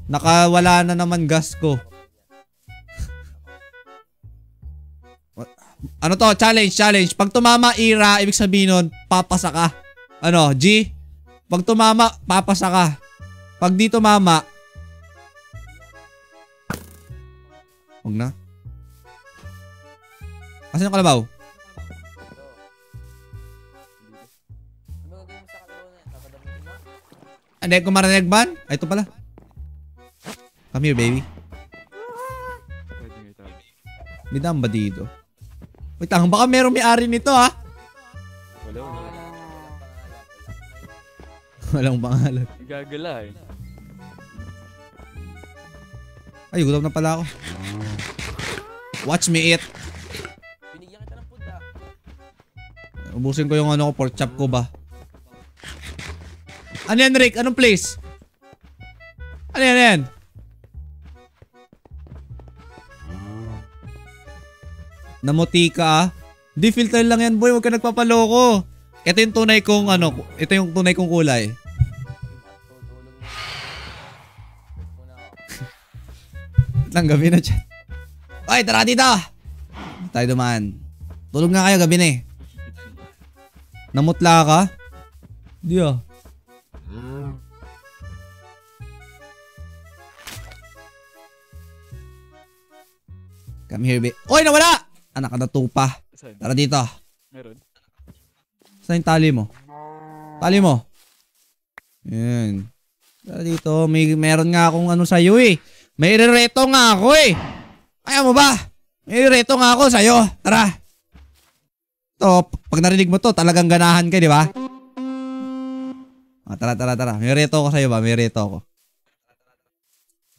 Nakawala na naman gas ko. Ano to? Challenge. Pag tumama Ira, ibig sabihin nun, papasa ka. Ano, G? Pag tumama, papasa ka. Pag di tumama, huwag na. Asan yung kalabaw? Hindi ko marinig ban? Ay, ito pala. Come here, baby. Pwede nga itabi. May dam ba dito? Wait lang, baka merong may-ari nito ha? Wala, wala. Walang pangalan. Gagala eh. Ay, gutom na pala ako. Watch me eat. Binigyan kita ng food ah. Ubusin ko yung ano ko, pork chop ko ba? Ano yan, Rick? Anong place? Ano yan, ano yan? Namuti ka ah. Di filter lang yan, boy. Huwag ka nagpapaloko. Ito yung tunay kong ano, ito yung tunay kong kulay. Tutulog muna ako. Lang gabi na dyan. Oy, tara dito! Tayo dumaan. Tulog na kayo, gabi na eh. Namutla ka? Di ah. Come here, babe. Oy, nawala! Anak ka na tupa. Saan? Tara dito. Meron? Saan yung tali mo? Tali mo. Yan. Tara dito. Meron nga akong ano sa'yo eh. May irereto nga ako eh. Ayaw mo ba? May irereto nga ako sa'yo. Tara. To, pag narinig mo to, talagang ganahan ka, di ba? Tara. May reto ako sa'yo ba? May reto ako.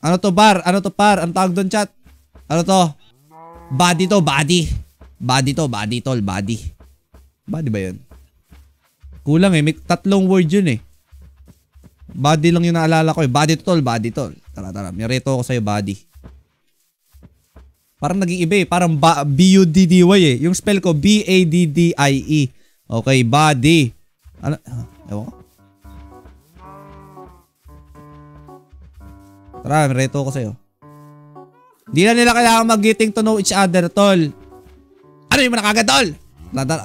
Ano to, bar? Ano to, par? Ang tawag doon, chat? Ano to? Body to, body. Body to, body tol, body. Body ba yun? Kulang eh, may 3 word yun eh. Body lang yung naalala ko eh. Body tol, body tol. Tara, may reto ako sa'yo, body. Parang naging iba eh. Parang B-U-D-D-Y eh. Yung spell ko, B-A-D-D-I-E. Okay, body. Ano? Ewan ko. Tara, may reto ako sa'yo. Di na nila kailangan mag-getting to know each other, tol. Ano yung manakagad, tol?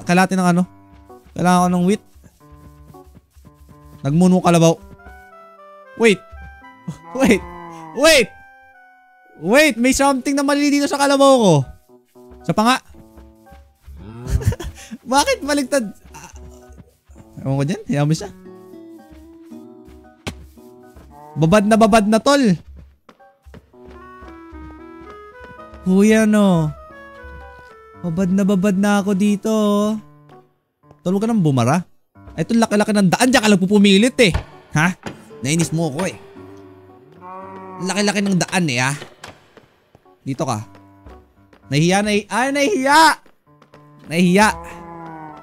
Kailangan ng ano? Kailangan ko ng wheat. Nagmuno kalabaw. Wait. Wait, may something na mali dito sa kalabaw ko. Sa panga. Bakit baligtad? Ewan ko dyan, hayaan mo siya. Babad na, tol. Huy, ano? Babad na ako dito. Tol, huwag ka nang bumara. Ay, ito laki-laki ng daan. Diyan ka lang pupumilit eh. Ha? Nainis mo ako eh. Laki-laki ng daan eh ha. Dito ka. Nahiya.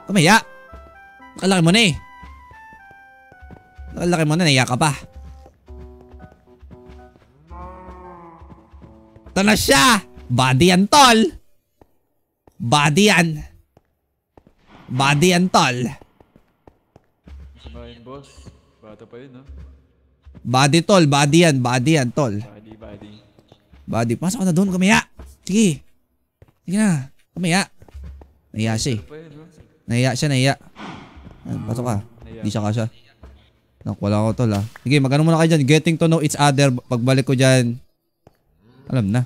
Tumaya. Laki-laki mo na eh. Laki-laki mo na, nahiya ka pa. Ito na siya. Body yan, tol. Body yan, tol. Samahin, boss. Bata pa yun, no? Body, tol. Body yan, tol. Body. Body. Pasok ka na doon, kamaya. Sige na. Kamaya. Nahiya siya eh. Pa yun, no? Nahiya. Pasok ka. Hindi siya kasya. Wala ko, tol ah. Sige, magano muna kayo dyan. Getting to know each other. Pagbalik ko dyan. Alam na.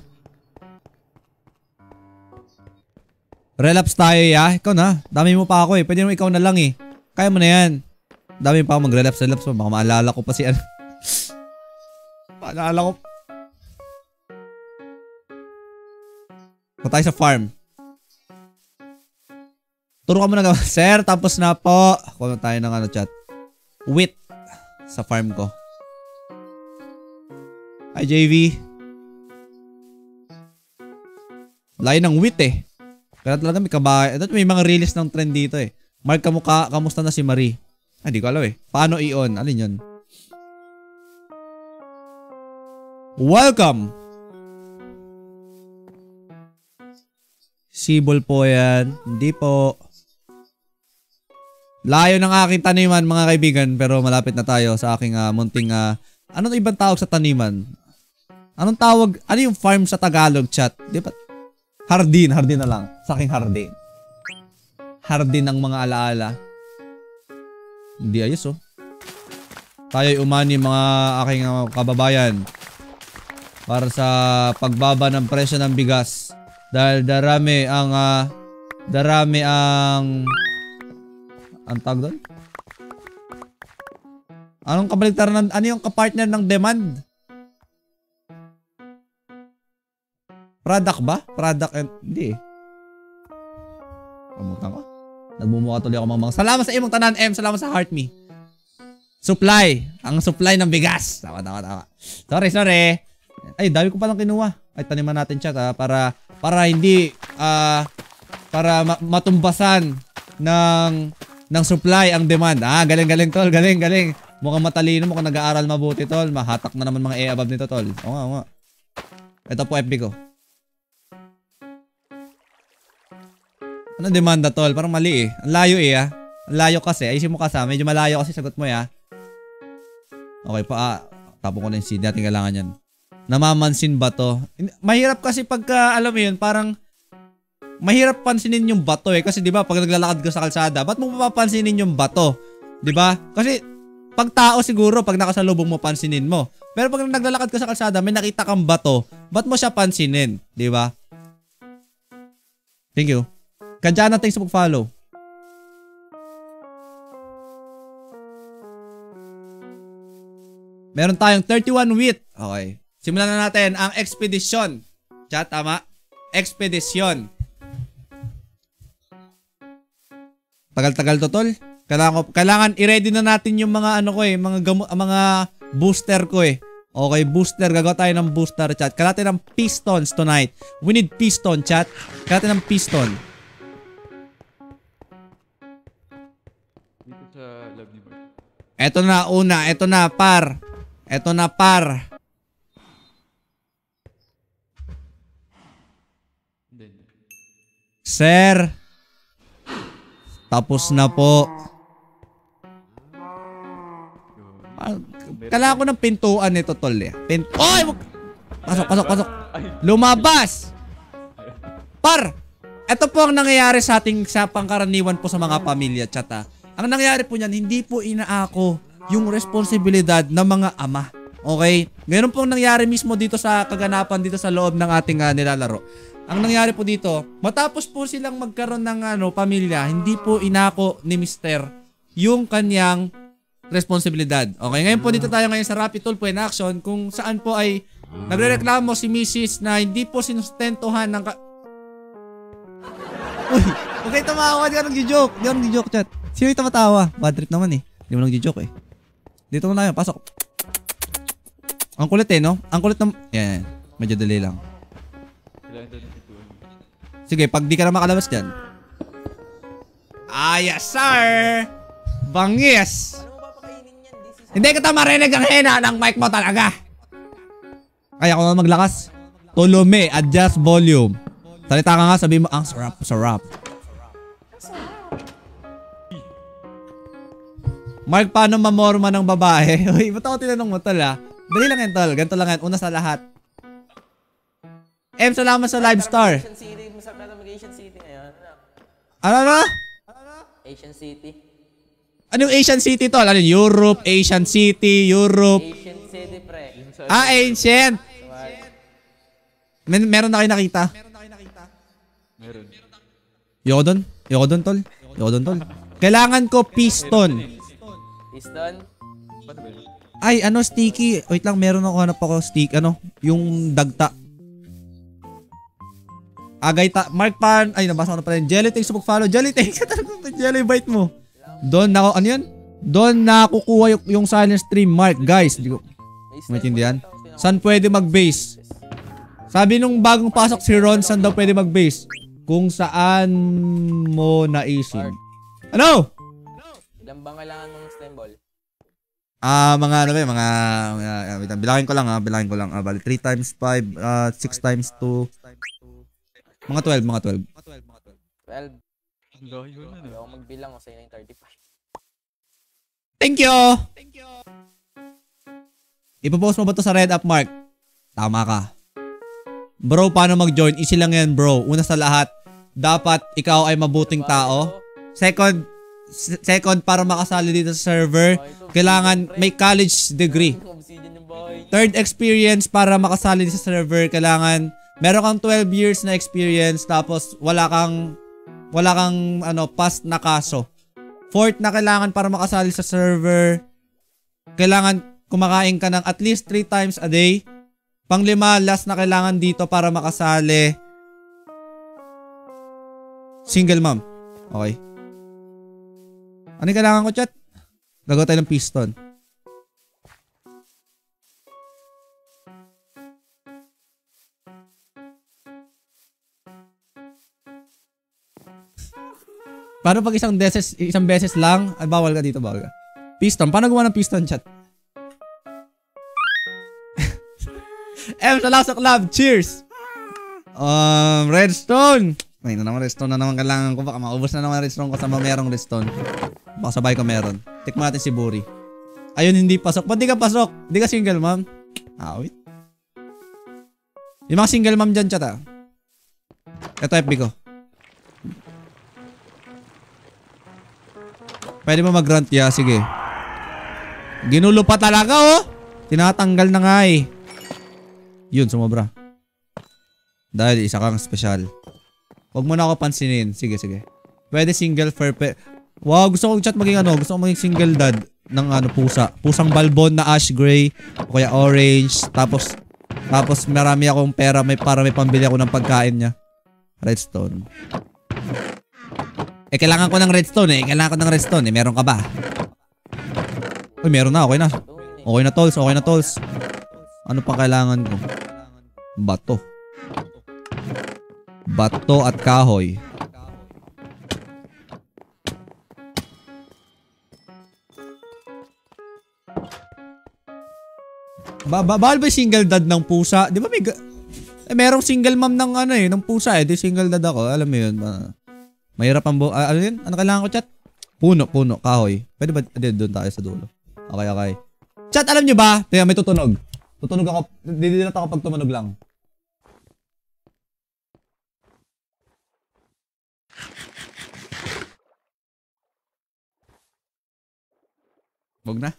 Relapse tayo ya. Ikaw na. Dami mo pa ako eh. Pwede naman ikaw na lang eh. Kaya mo na yan. Dami pa ako mag-relapse mo. Baka maalala ko pa si ano. Maalala ko. Punta tayo sa farm. Turo ka muna ka. Sir, tapos na po. Kuha tayo ng ano chat. Wheat. Sa farm ko. Hi JV. Layo ng wheat eh. Kaya talaga may kabahay. Ito may mga release ng trend dito eh. Mark kamukha, kamusta na si Marie? Ay, di ko alam eh. Paano i-on? Alin yun? Welcome! Sibol po yan. Hindi po. Layo ng aking taniman mga kaibigan. Pero malapit na tayo sa aking munting... Ano ibang tawag sa taniman? Anong tawag? Ano yung farm sa Tagalog chat? Di ba? Hardin na lang. Sa aking hardin. Hardin ng mga alaala. Hindi ayos oh. Tayo'y umani mga aking kababayan. Para sa pagbaba ng presyo ng bigas. Dahil darami ang tawag doon? Anong kabaligtaran ano yung kapartner ng demand? Product ba? Product and... Hindi eh. Kamutan ko. Nagmumukha tuloy ako mga. Salamat sa imong tanan, M. Salamat sa heart me. Supply. Ang supply ng bigas. Tama. Sorry. Ay, dami ko palang kinuha. Ay, taniman natin chat ha. Para hindi, para matumbasan ng supply ang demand. Galing tol. Galing. Mukhang matalino, mukhang nag-aaral mabuti tol. Mahatak na naman mga above nito tol. Oo nga. Ito po FB ko. Ano demanda tol? Parang mali eh. Ang layo eh ah. Ang layo kasi. Ayusin mo kasi. Medyo malayo kasi sagot mo ya. Okay pa. Tapon ko na yung seed. Natin kailangan yan. Namamansin ba to? Mahirap kasi pagka alam mo yun parang mahirap pansinin yung bato eh. Kasi diba pag naglalakad ka sa kalsada ba't mo mapapansinin yung bato? Diba? Kasi pag tao siguro pag nakasalubong mo pansinin mo. Pero pag naglalakad ka sa kalsada may nakita kang bato. Ba't mo siya pansinin? Diba? Thank you. Kadyana, thanks sa pag-follow. Meron tayong 31 wheat. Okay. Simulan na natin ang expedition. Chat, tama? Expedition. Tagal-tagal to, tol. Kailangan i-ready na natin yung mga ano ko eh, mga booster ko eh. Okay, booster. Gagawa tayo ng booster, chat. Kailangan natin ng pistons tonight. We need piston, chat. Kailangan natin ng piston. Eto na, una. Eto na, par. Sir. Tapos na po. Kailangan ko ng pintuan nito, tol. Oy! Pasok. Lumabas! Par! Ito po ang nangyayari sa pangkaraniwan po sa mga pamilya, chat ha. Ang nangyayari po niyan, hindi po inaako yung responsibilidad ng mga ama. Okay? Ngayon pong nangyari mismo dito sa kaganapan dito sa loob ng ating nilalaro. Ang nangyari po dito, matapos po silang magkaroon ng pamilya, hindi po inako ni Mr. yung kanyang responsibilidad. Okay? Ngayon po dito tayo ngayon sa Rapid Tulpo in Action kung saan po ay nagrereklamo si Mrs. na hindi po sinustentuhan ng Uy! Okay, tumawa. Di ka nag-joke, chat. Sino yung tumatawa? Bad trip naman eh. Hindi mo nag-joke eh. Dito mo na yun. Pasok. Ang kulit eh, no? Ang kulit ng... Yan. Medyo delay lang. Sige, pag di ka na makalabas dyan. Yes, sir! Bangis! Paano mo papakainin yan? Hindi kita marinig ang hina ng mic mo talaga. Kaya ako na maglakas. Tulume, adjust volume. Salita ka nga, sabi mo, ang sarap. Mark, paano mamorma ng babae? Uy, ba't ako tinanong mo, tol ah? Dali lang yan, tol. Ganito lang yan. Una sa lahat. M, salamat sa live star. Asian City. Masarap na mag-Asian City ngayon. Ano? Asian City. Anong Asian City, tol? Ano Europe, Asian City, Europe. Asian City, pre. Ancient. Meron na kayo nakita? Meron. Yoko doon, tol. Kailangan ko piston. Piston. Paano ba yun? Ay, sticky. Wait lang, hanap ako stick. Yung dagta. Mark Pan. Ay, nabasa ko na pala yun. Jelly, thanks sa pag-follow. Jelly, thanks sa talagang jelly bite mo. Doon nakukuha yung silent stream, Mark. Guys, hindi ko maintindihan. Saan pwede mag-base? Sabi nung bagong pasok si Ron, saan daw pwede mag-base? Kung saan mo naisip. Ano? Ilang bang kailangan mong stem ball? Bilangin ko lang. Bali 3 times 5, 6 times 2. Mga 12. 12. Ang layo na Hindi ako magbilang ko sa'yo na yung 35. Thank you! Ipopost mo ba to sa Red Up, Mark? Tama ka. Bro, paano mag-join? Easy lang yan, bro. Una sa lahat, dapat ikaw ay mabuting tao. Second, para makasali dito sa server, kailangan may college degree. Third, experience para makasali dito sa server, kailangan meron kang 12 years na experience tapos wala kang past na kaso. Fourth na kailangan para makasali sa server, kailangan kumakain ka ng at least 3 times a day. Pang-5, last na kailangan dito para makasali. Single mom. Okay. Ano yung kailangan ko, chat? Gagawa tayo ng piston. Paano pag isang beses lang? Ay, bawal ka dito, bawal ka. Piston. Paano gumawa ng piston, chat? Sa Lasok Lab. Cheers! Redstone. Ay, redstone na naman kailangan ko. Baka maubos na naman redstone ko sa merong redstone. Baka sabay ko meron. Tikman natin si Buri. Ayun, hindi pasok. Ba't di ka pasok? Di ka single mom? Wait. Yung mga single mom dyan, chat ah. Ito FB ko. Pwede mo mag-grunt, yeah, sige. Ginulo pa talaga, oh. Tinatanggal na nga eh. Yun, sumobra. Dahil isa kang special. Huwag mo na ako pansinin. Sige, sige. Pwede single wow, gusto kong chat maging ano. Gusto kong maging single dad ng ano, pusa. Pusang balbon na ash gray o kaya orange. Tapos marami akong pera para may pambili ako ng pagkain niya. Redstone. Kailangan ko ng redstone eh. Meron ka ba? Uy, meron na. Okay na. Okay na, tolls. Okay na, tolls. Ano pa kailangan ko? Bato. Bato at kahoy. Bawal ba single dad ng pusa? Di ba may... merong single mom ng ano eh, ng pusa eh. Di single dad ako. Alam mo yun. Mahirap ang ano yun? Ano kailangan ko, chat? Puno, kahoy. Pwede ba? Doon tayo sa dulo. Okay, okay. Chat, alam nyo ba? Tingnan, may tutunog. Tutunog ako. Didilat ako pag tumunog lang. Wag na.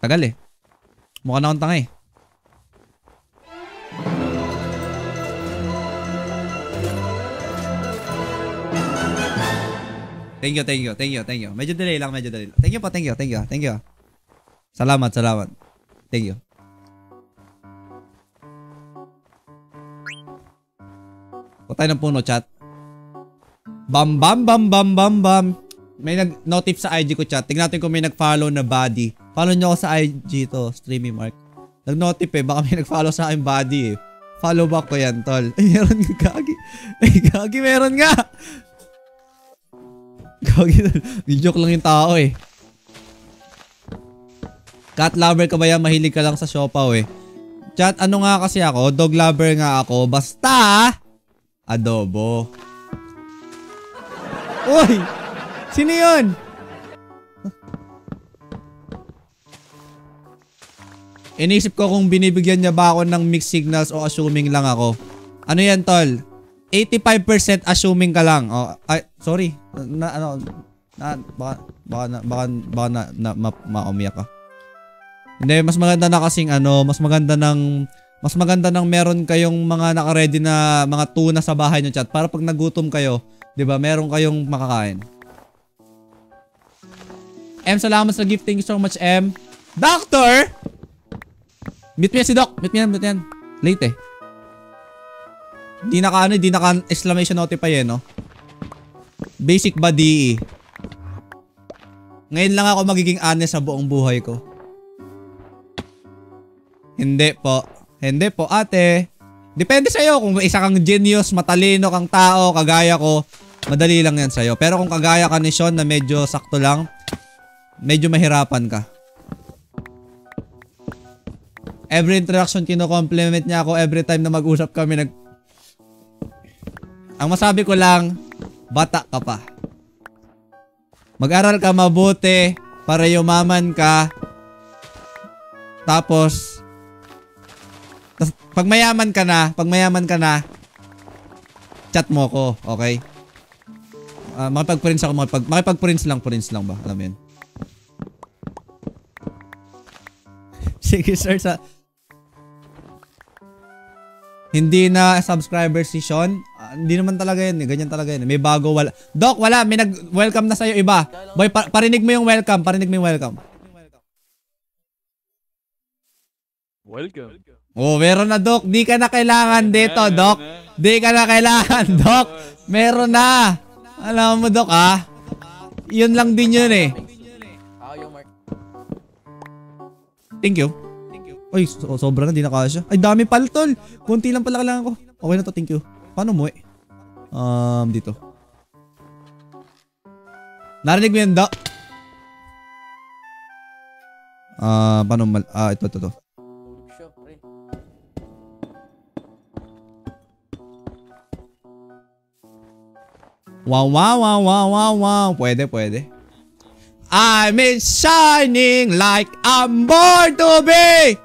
Tagal eh. Mukha na akong tanga eh. Thank you. Medyo delay lang. Thank you po. Salamat. Thank you. Patay ng puno, chat. Bam. May nag-notif sa IG ko, chat. Tingnan natin kung may nag-follow na body. Follow nyo ako sa IG to, Streamy Mark. Nag-notif eh. Baka may nag-follow sa akin body eh. Follow back ko yan, tol. Ay, meron nga, gagi. Ay, gagi, meron nga. Joke lang yung tao eh. Cat lover ka ba yan? Mahilig ka lang sa siopaw eh. Chat, ano nga kasi ako? Dog lover nga ako. Basta adobo. Uy! Sino yun? Inisip ko kung binibigyan niya ba ako ng mixed signals o assuming lang ako. Ano yan, tol? 85% assuming ka lang. Oh, ay, sorry. Baka maumiyak ka. Hindi, mas maganda na kasing mas maganda ng meron kayong mga naka-ready na mga tuna sa bahay nyo, chat. Para pag nagutom kayo, 'di ba? Meron kayong makakain. M, salamat sa gift. Thank you so much, M. Doctor! Meet mo yan si Doc. Meet mo yan. Late eh. Di naka exclamation notify eh, no? Basic ba DE? Ngayon lang ako magiging honest sa buong buhay ko. Hindi po, ate. Depende sa'yo. Kung isa kang genius, matalino kang tao, kagaya ko, madali lang yan sa'yo. Pero kung kagaya ka ni Sean na medyo sakto lang, medyo mahirapan ka. Every interaction, kino-compliment niya ako. Every time na mag-usap kami, ang masabi ko lang, bata ka pa. Mag-aral ka mabuti para yumaman ka. Tapos pag mayaman ka na, chat mo ko, okay? Makipag-prince ako, makipag-prince lang ba? Alam mo yun. Sige, sir, hindi na subscriber si Sean. Hindi naman talaga yun. Ganyan talaga yun. May bago, wala. Doc, wala. May nag-welcome na sa'yo iba. Boy, parinig mo yung welcome. Welcome. Oh, meron na, Doc. Di ka na kailangan dito, Doc. Di ka na kailangan, Doc. Meron na. Alam mo, Doc, ha? Yun lang din yun, eh. Ako yung mark. Thank you. Ay, sobra na, di na kasya. Ay, dami pala, tol. Kunti lang pala kailangan ko. Okay na to, thank you. Paano mo, eh? Dito. Narinig mo yun, Doc? Paano ito. Show, pre. Wow. Pwede. I'm shining like I'm born to be!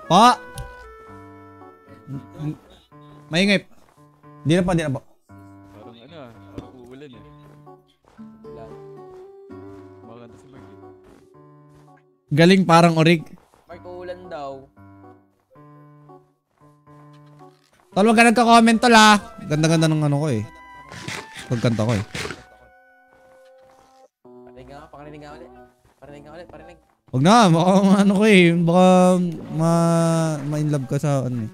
Pa! Maingay. Hindi na pa. Parang parang uulan eh. Wala. Makakanta si Mark. Galing parang orig. Mark, uulan daw. Tol, wag ka nagka-comment, tol, ha? Ganda-ganda ng ano ko, eh. Pagkanta ko, eh. Pakarinig nga ulit. Wag na, baka ano ko, eh. Baka ma-inlove ka sa ano, eh.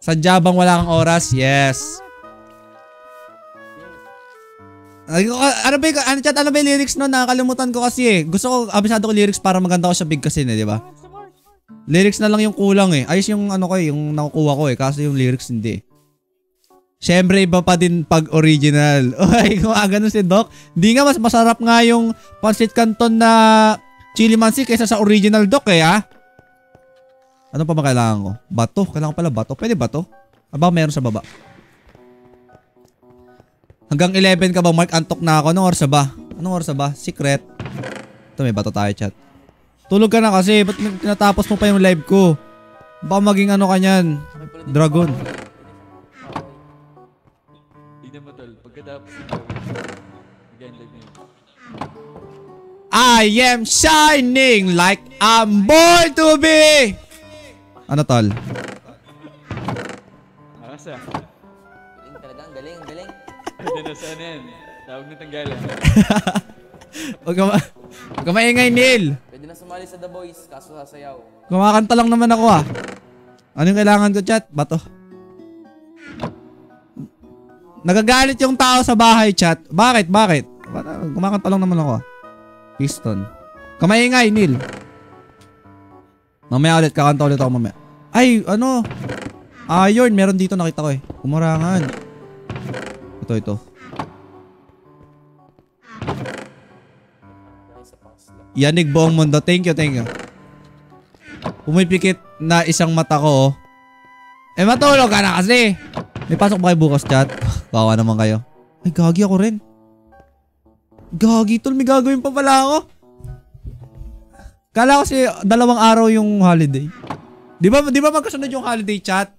Sadya bang wala kang oras? Yes. Ano ba yung lyrics no? Nakakalimutan ko kasi, eh. Gusto ko, abisado ko lyrics para maganda ko sa big kasi, di ba? Lyrics na lang yung kulang, eh. Ayos yung ano ko, eh, yung nakukuha ko, eh. Kaso yung lyrics hindi, eh. Siyempre, iba pa din pag original. Uy, kung ganun si Doc. Di nga, mas masarap nga yung pancit canton na chili mansi kaysa sa original, Doc, eh, ha? Ano pa ba kailangan ko? Bato. Kailangan pala bato. Pwede bato? Aba, meron sa baba. Hanggang 11 ka ba, Mark? Antok na ako. Anong oras na ba? Secret. Ito, may bato tayo, chat. Tulog ka na kasi. Ba't tinatapos mo pa yung live ko? Baka maging ano ka nyan. Dragon. Tignan mo, tol. Pagkatapos mag-end live na yun. I am shining like I'm born to be! Ano, tol? Asa? Galing talaga, ang galing. Diyan na, saan yan? Tawag na tanggalan. Huwag ka maingay, Neil. Pwede na sumali sa The Boys, kaso sasayaw. Kumakanta lang naman ako, ah. Ano yung kailangan ko, chat? Bato. Nagagalit yung tao sa bahay, chat. Bakit? Kumakanta lang naman ako, ah. Piston. Kamaingay, Neil. Mamaya ulit, kakanta ulit ako mamaya. Ay, ano? Iron, meron dito, nakita ko, eh. Kumarangan. Ito. Yanig buong mundo. Thank you. Pumipikit na isang mata ko, oh. Eh, matulog ka na kasi. May pasok ba kayo bukas, chat? Kawa naman kayo. Ay, gagi ako rin. Gagi, tol. May gagawin pa pala ako. Kala ko kasi 2 araw yung holiday. Di ba magkasunod yung holiday, chat?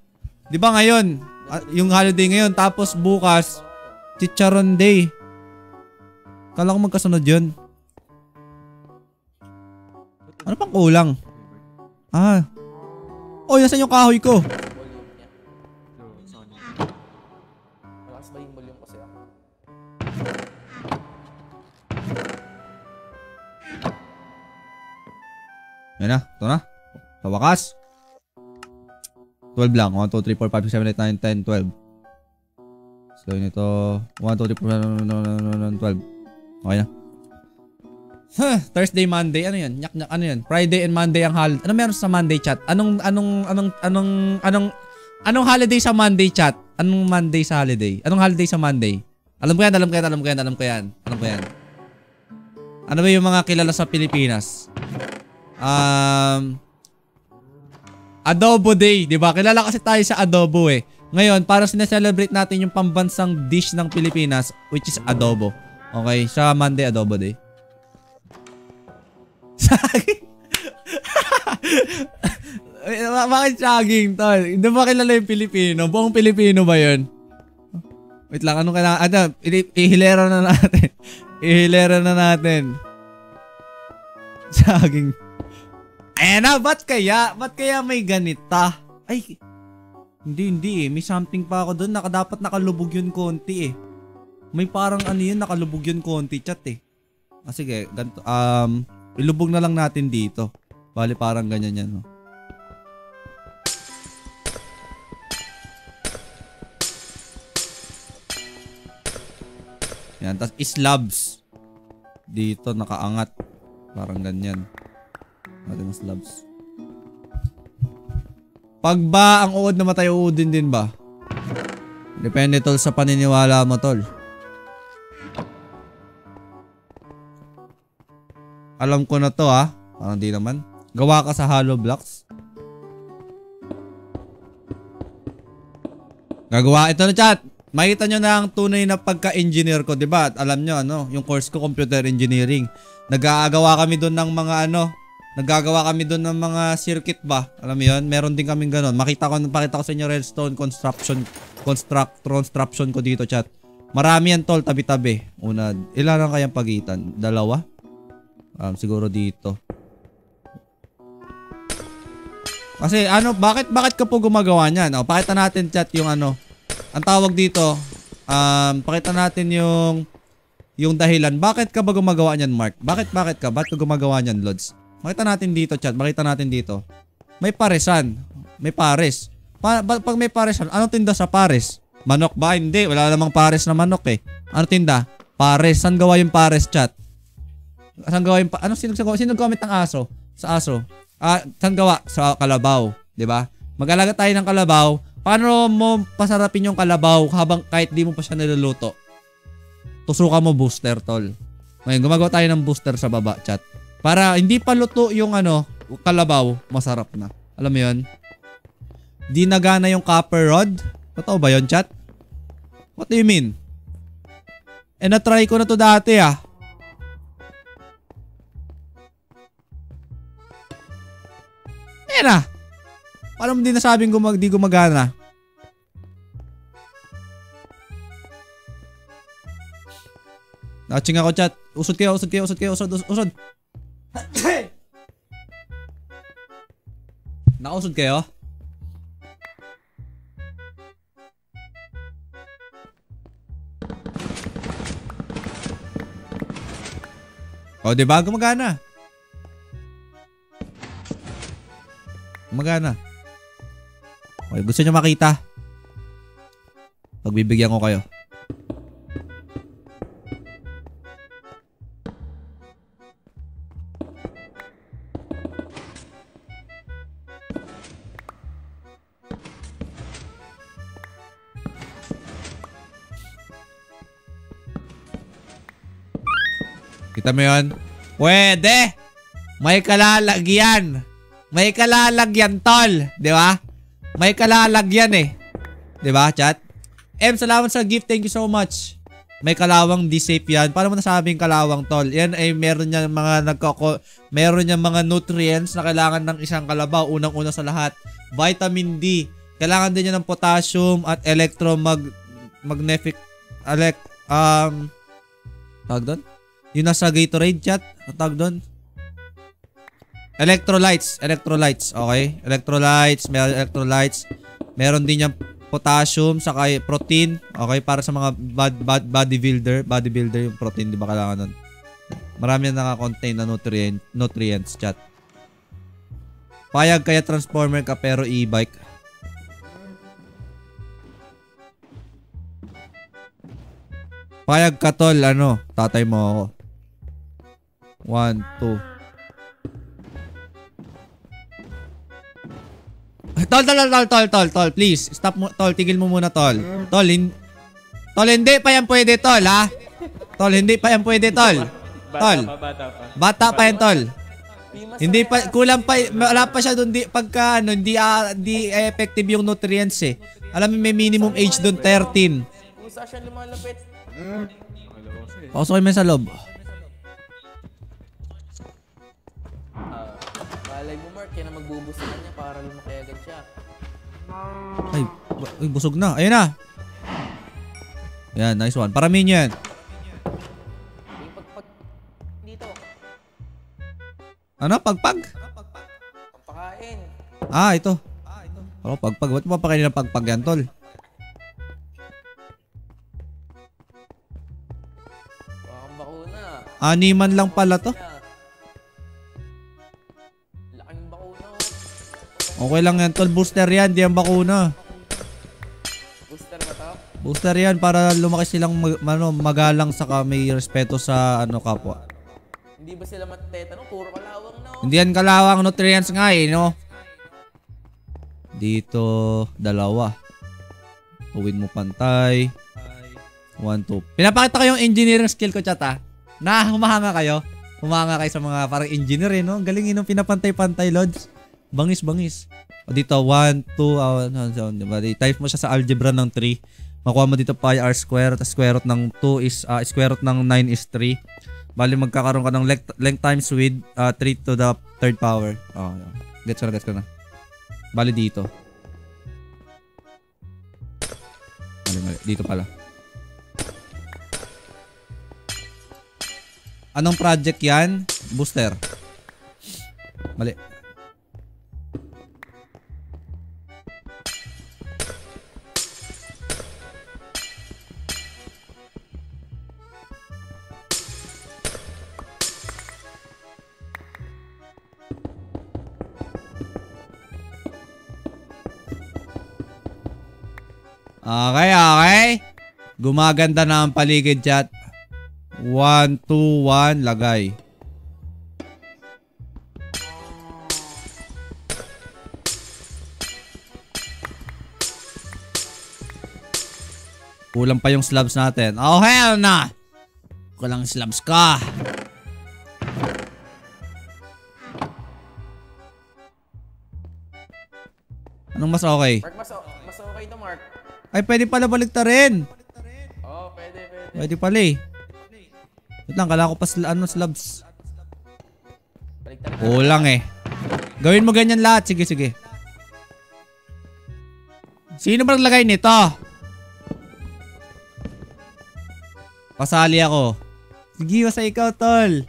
Di ba ngayon? Yung holiday ngayon, tapos bukas, Chicharon Day. Kala ko magkasunod yun. Ano pang kulang? Oh, nasan yung kahoy ko? Volume niya. Malakas ba yung volume kasi ako? Yan na, ito na. Sa wakas. 12 lang. 1, 2, 3, 4, 5, 6, 7, 8, 9, 10, 12. Let's go nito. 1, 2, 3, 4, 12. Okay na. Thursday, Monday. Ano yan? Nyak-nyak. Ano yan? Friday and Monday ang holiday. Ano meron sa Monday, chat? Anong holiday sa Monday, chat? Anong Monday sa holiday? Anong holiday sa Monday? Alam ko yan. Ano ba yung mga kilala sa Pilipinas? Adobo Day, di ba? Kilala kasi tayo sa adobo, eh. Ngayon, para sineselebrate natin yung pambansang dish ng Pilipinas, which is adobo. Okay? Sa Monday, Adobo Day. Saging? Bakit saging, tol? Hindi ba kilala yung Pilipino? Buong Pilipino ba yun? Wait lang, anong kailangan? Ihilera na natin. Saging. Ayan na, ba't kaya may ganita? Ay, hindi eh. May something pa ako doon. Dapat nakalubog yun konti, eh. May parang ano yun, nakalubog yun konti, chat, eh. Sige, ganito. Ilubog na lang natin dito. Bali parang ganyan yan, no? Yan, tas slabs. Dito nakaangat. Parang ganyan. Natin ang slabs. Pag ba ang uod namatay, uudin din ba? Depende tol sa paniniwala mo tol. Alam ko na to ha. Parang di naman. Gawa ka sa hollow blocks. Gagawa ito na chat. Makita nyo na ang tunay na pagka-engineer ko, diba? At alam nyo ano, yung course ko computer engineering. Nagagawa kami doon ng mga nagagawa kami doon ng mga circuit ba? Alam mo yun? Meron din kaming ganun. Pakita ko sa inyo redstone construction ko dito chat. Marami yan tol, tabi-tabi. Una, ilan lang kayang pagitan? Dalawa? Siguro dito. Kasi bakit ka po gumagawa niyan? Pakita natin chat yung ang tawag dito, pakita natin yung dahilan. Bakit ka ba gumagawa niyan, Mark? Bakit ka? Bakit ka gumagawa niyan, Lods? Makita natin dito, chat. Makita natin dito. May paresan. May pares. Pag may paresan, anong tinda sa pares? Manok ba? Hindi. Wala namang pares na manok eh. Ano tinda? Pares. Saan gawa yung pares, chat? Saan gawa yung sino gamit ng aso? Sa aso. Saan gawa? Sa kalabaw. Diba? Mag-alaga tayo ng kalabaw. Paano mo pasarapin yung kalabaw habang kahit di mo pa siya niluluto? Tusukan mo booster, tol. Ngayon, gumagawa tayo ng booster sa baba, chat. Para hindi pa luto yung kalabaw, masarap na. Alam mo yun? Di nagana yung copper rod? Totoo ba yun, chat? What do you mean? Na-try ko na to dati ah. Na. Paano mo din nasabing di gumagana? Naching ako chat. Usod kayo. Nakausod kayo? Diba? Gumagana. Okay, gusto nyo makita? Pagbibigyan ko kayo. Kita mo yun? Pwede! May kalalagyan! May kalalagyan, tol. Di ba? May kalalagyan eh. Di ba, chat? Salamat sa gift. Thank you so much. May kalawang D-safe yan. Paano mo nasabing kalawang, tol? Yan ay meron niya mga nutrients na kailangan ng isang kalabaw. Unang-una sa lahat. Vitamin D. Kailangan din niya ng potassium at electromagnetic tawag doon? Yung nasa Gatorade, chat. Tawag doon? Electrolytes, okay? Electrolytes. Meron din yung potassium, saka protein, okay? Para sa mga bodybuilder yung protein, di ba kailangan nun? Marami na naka-contain na nutrients, chat. Payag kaya transformer ka pero e-bike. Payag ka, tol, tatay mo ako. 1, 2. Tol, please. Stop mo, tol. Tigil mo muna, tol. Tol, hindi pa yan pwede, tol, ha? Tol, hindi pa yan pwede, tol. Tol. Bata pa yan, tol. Hindi pa, kulang pa, wala pa siya doon, pagka, hindi effective yung nutrients, eh. Alam mo, may minimum age doon, 13. Usa siya lumalapit. Pasok kayo sa loob. Malay mo, Mark, yan na magbubusukan niya para lumaki agad siya. Ay, busog na. Ayun na. Yan, nice one. Paramihin nyo yan. Pagpag dito. Ano? Pagpag? Pagpakain. Ito. Pagpag. Ba't mo papakainin ng pagpag yan, tol? Animan lang pala to. Laking bakuna. Okay lang yan, tol. Booster yan, di ang bakuna. Booster ba to? Booster yan para lumaki silang magalang saka may respeto sa kapwa. Hindi ba sila matetanong? Puro kalawang na. Hindi yan kalawang nutrients nga eh, no? Dito, dalawa. Tuwid mo pantay. 1, 2. Pinapakita ko yung engineering skill ko, chat ha. Humahanga kayo. Humahanga kayo sa mga parang engineer eh, no? Galing yun, pinapantay-pantay, lods. Bangis-bangis. O dito, 1, 2, type mo siya sa algebra ng 3. Makuha mo dito pi r square, tapos square root ng 2 is, square root ng 9 is 3. Bali magkakaroon ka ng length times width 3 to the third power. Gets ko na. Bali dito. Mali. Dito pala. Anong project yan? Booster. Mali. Okay. Gumaganda na ang paligid, chat. 1, 2, 1, lagay. Kulang pa yung slabs natin. Oh, hell na! Kulang slabs ka. Anong mas okay? Mark, mas okay to, Mark. Ay, pwede pala baliktarin. Oo, pwede. Pwede pala eh. Wait lang, kala ko pa slabs. Baliktarin. Kulang eh. Gawin mo ganyan lahat. Sige. Sino ba naglagay nito? Pasali ako. Sige, basta ikaw, tol.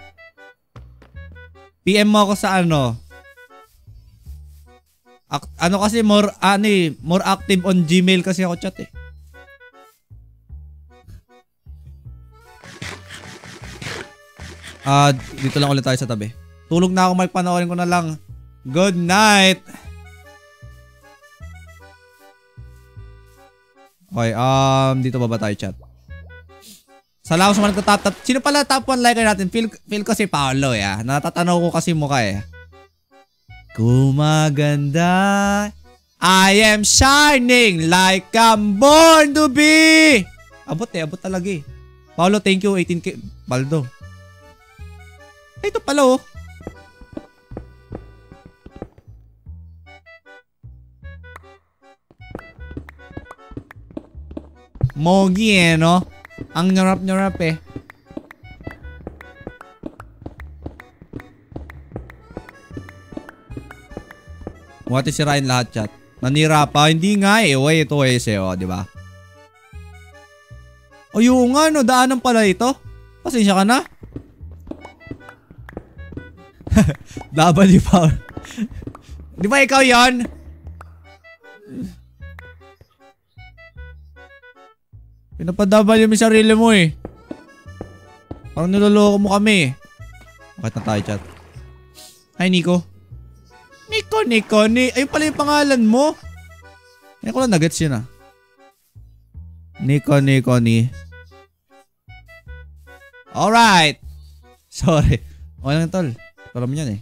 PM mo ako sa kasi more active on Gmail kasi ako, chat eh. Dito lang ulit tayo sa tabi. Tulog na ako, Mark. Panoorin ko na lang. Good night. Okay, dito ba tayo, chat? Salamat sa mga nagtatap. Sino pala top 1 liker natin? Feel ko si Paolo, ya. Natatanaw ko kasi mukha eh. Gumaganda. I am shining like I'm born to be. Abot talaga eh. Paolo, thank you. 18K. Baldo. Ito pala oh. Mogi eh, no? Ang nyarap eh. What is sirain lahat, chat? Nanira pa. Hindi nga eh. Ito di ba? O yung nga, no? Daanan pala ito. Pasensya ka na. W power. Di ba ikaw yon? Pinapadabal yung sarili mo eh. Parang niloloko mo kami eh. Bakit na tayo, chat? Hi, Nico. Nico. Ayun pala yung pangalan mo. Ayun ko lang nagets yun ah. Nico. Alright. Sorry. Okay lang, tol. Alam mo yan eh.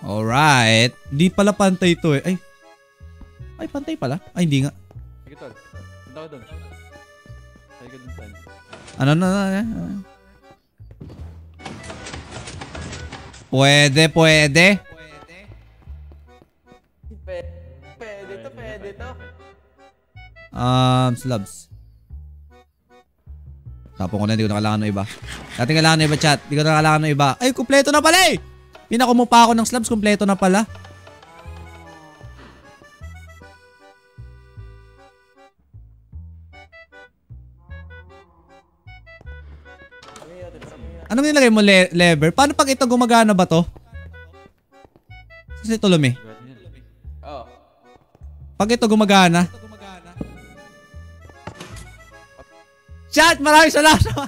Alright. Di pala pantay ito eh. Ay, pantay pala. Ay, hindi nga. Sige, tol. Punta ko doon. Ay ka dun, tol. Ano. Pwede. Pwede to. Slabs. Tapon ko na, hindi ko na kailangan ng iba. Dati kailangan ng iba, chat. Hindi ko na kailangan ng iba. Ay, kumpleto na pala eh! Pinakumupa ako ng slabs, kumpleto na pala. Anong nilagay mo, lever? Paano pag ito gumagana ba to? Kasi tulom eh. Oo. Pag ito gumagana. Chat, maraming salamat.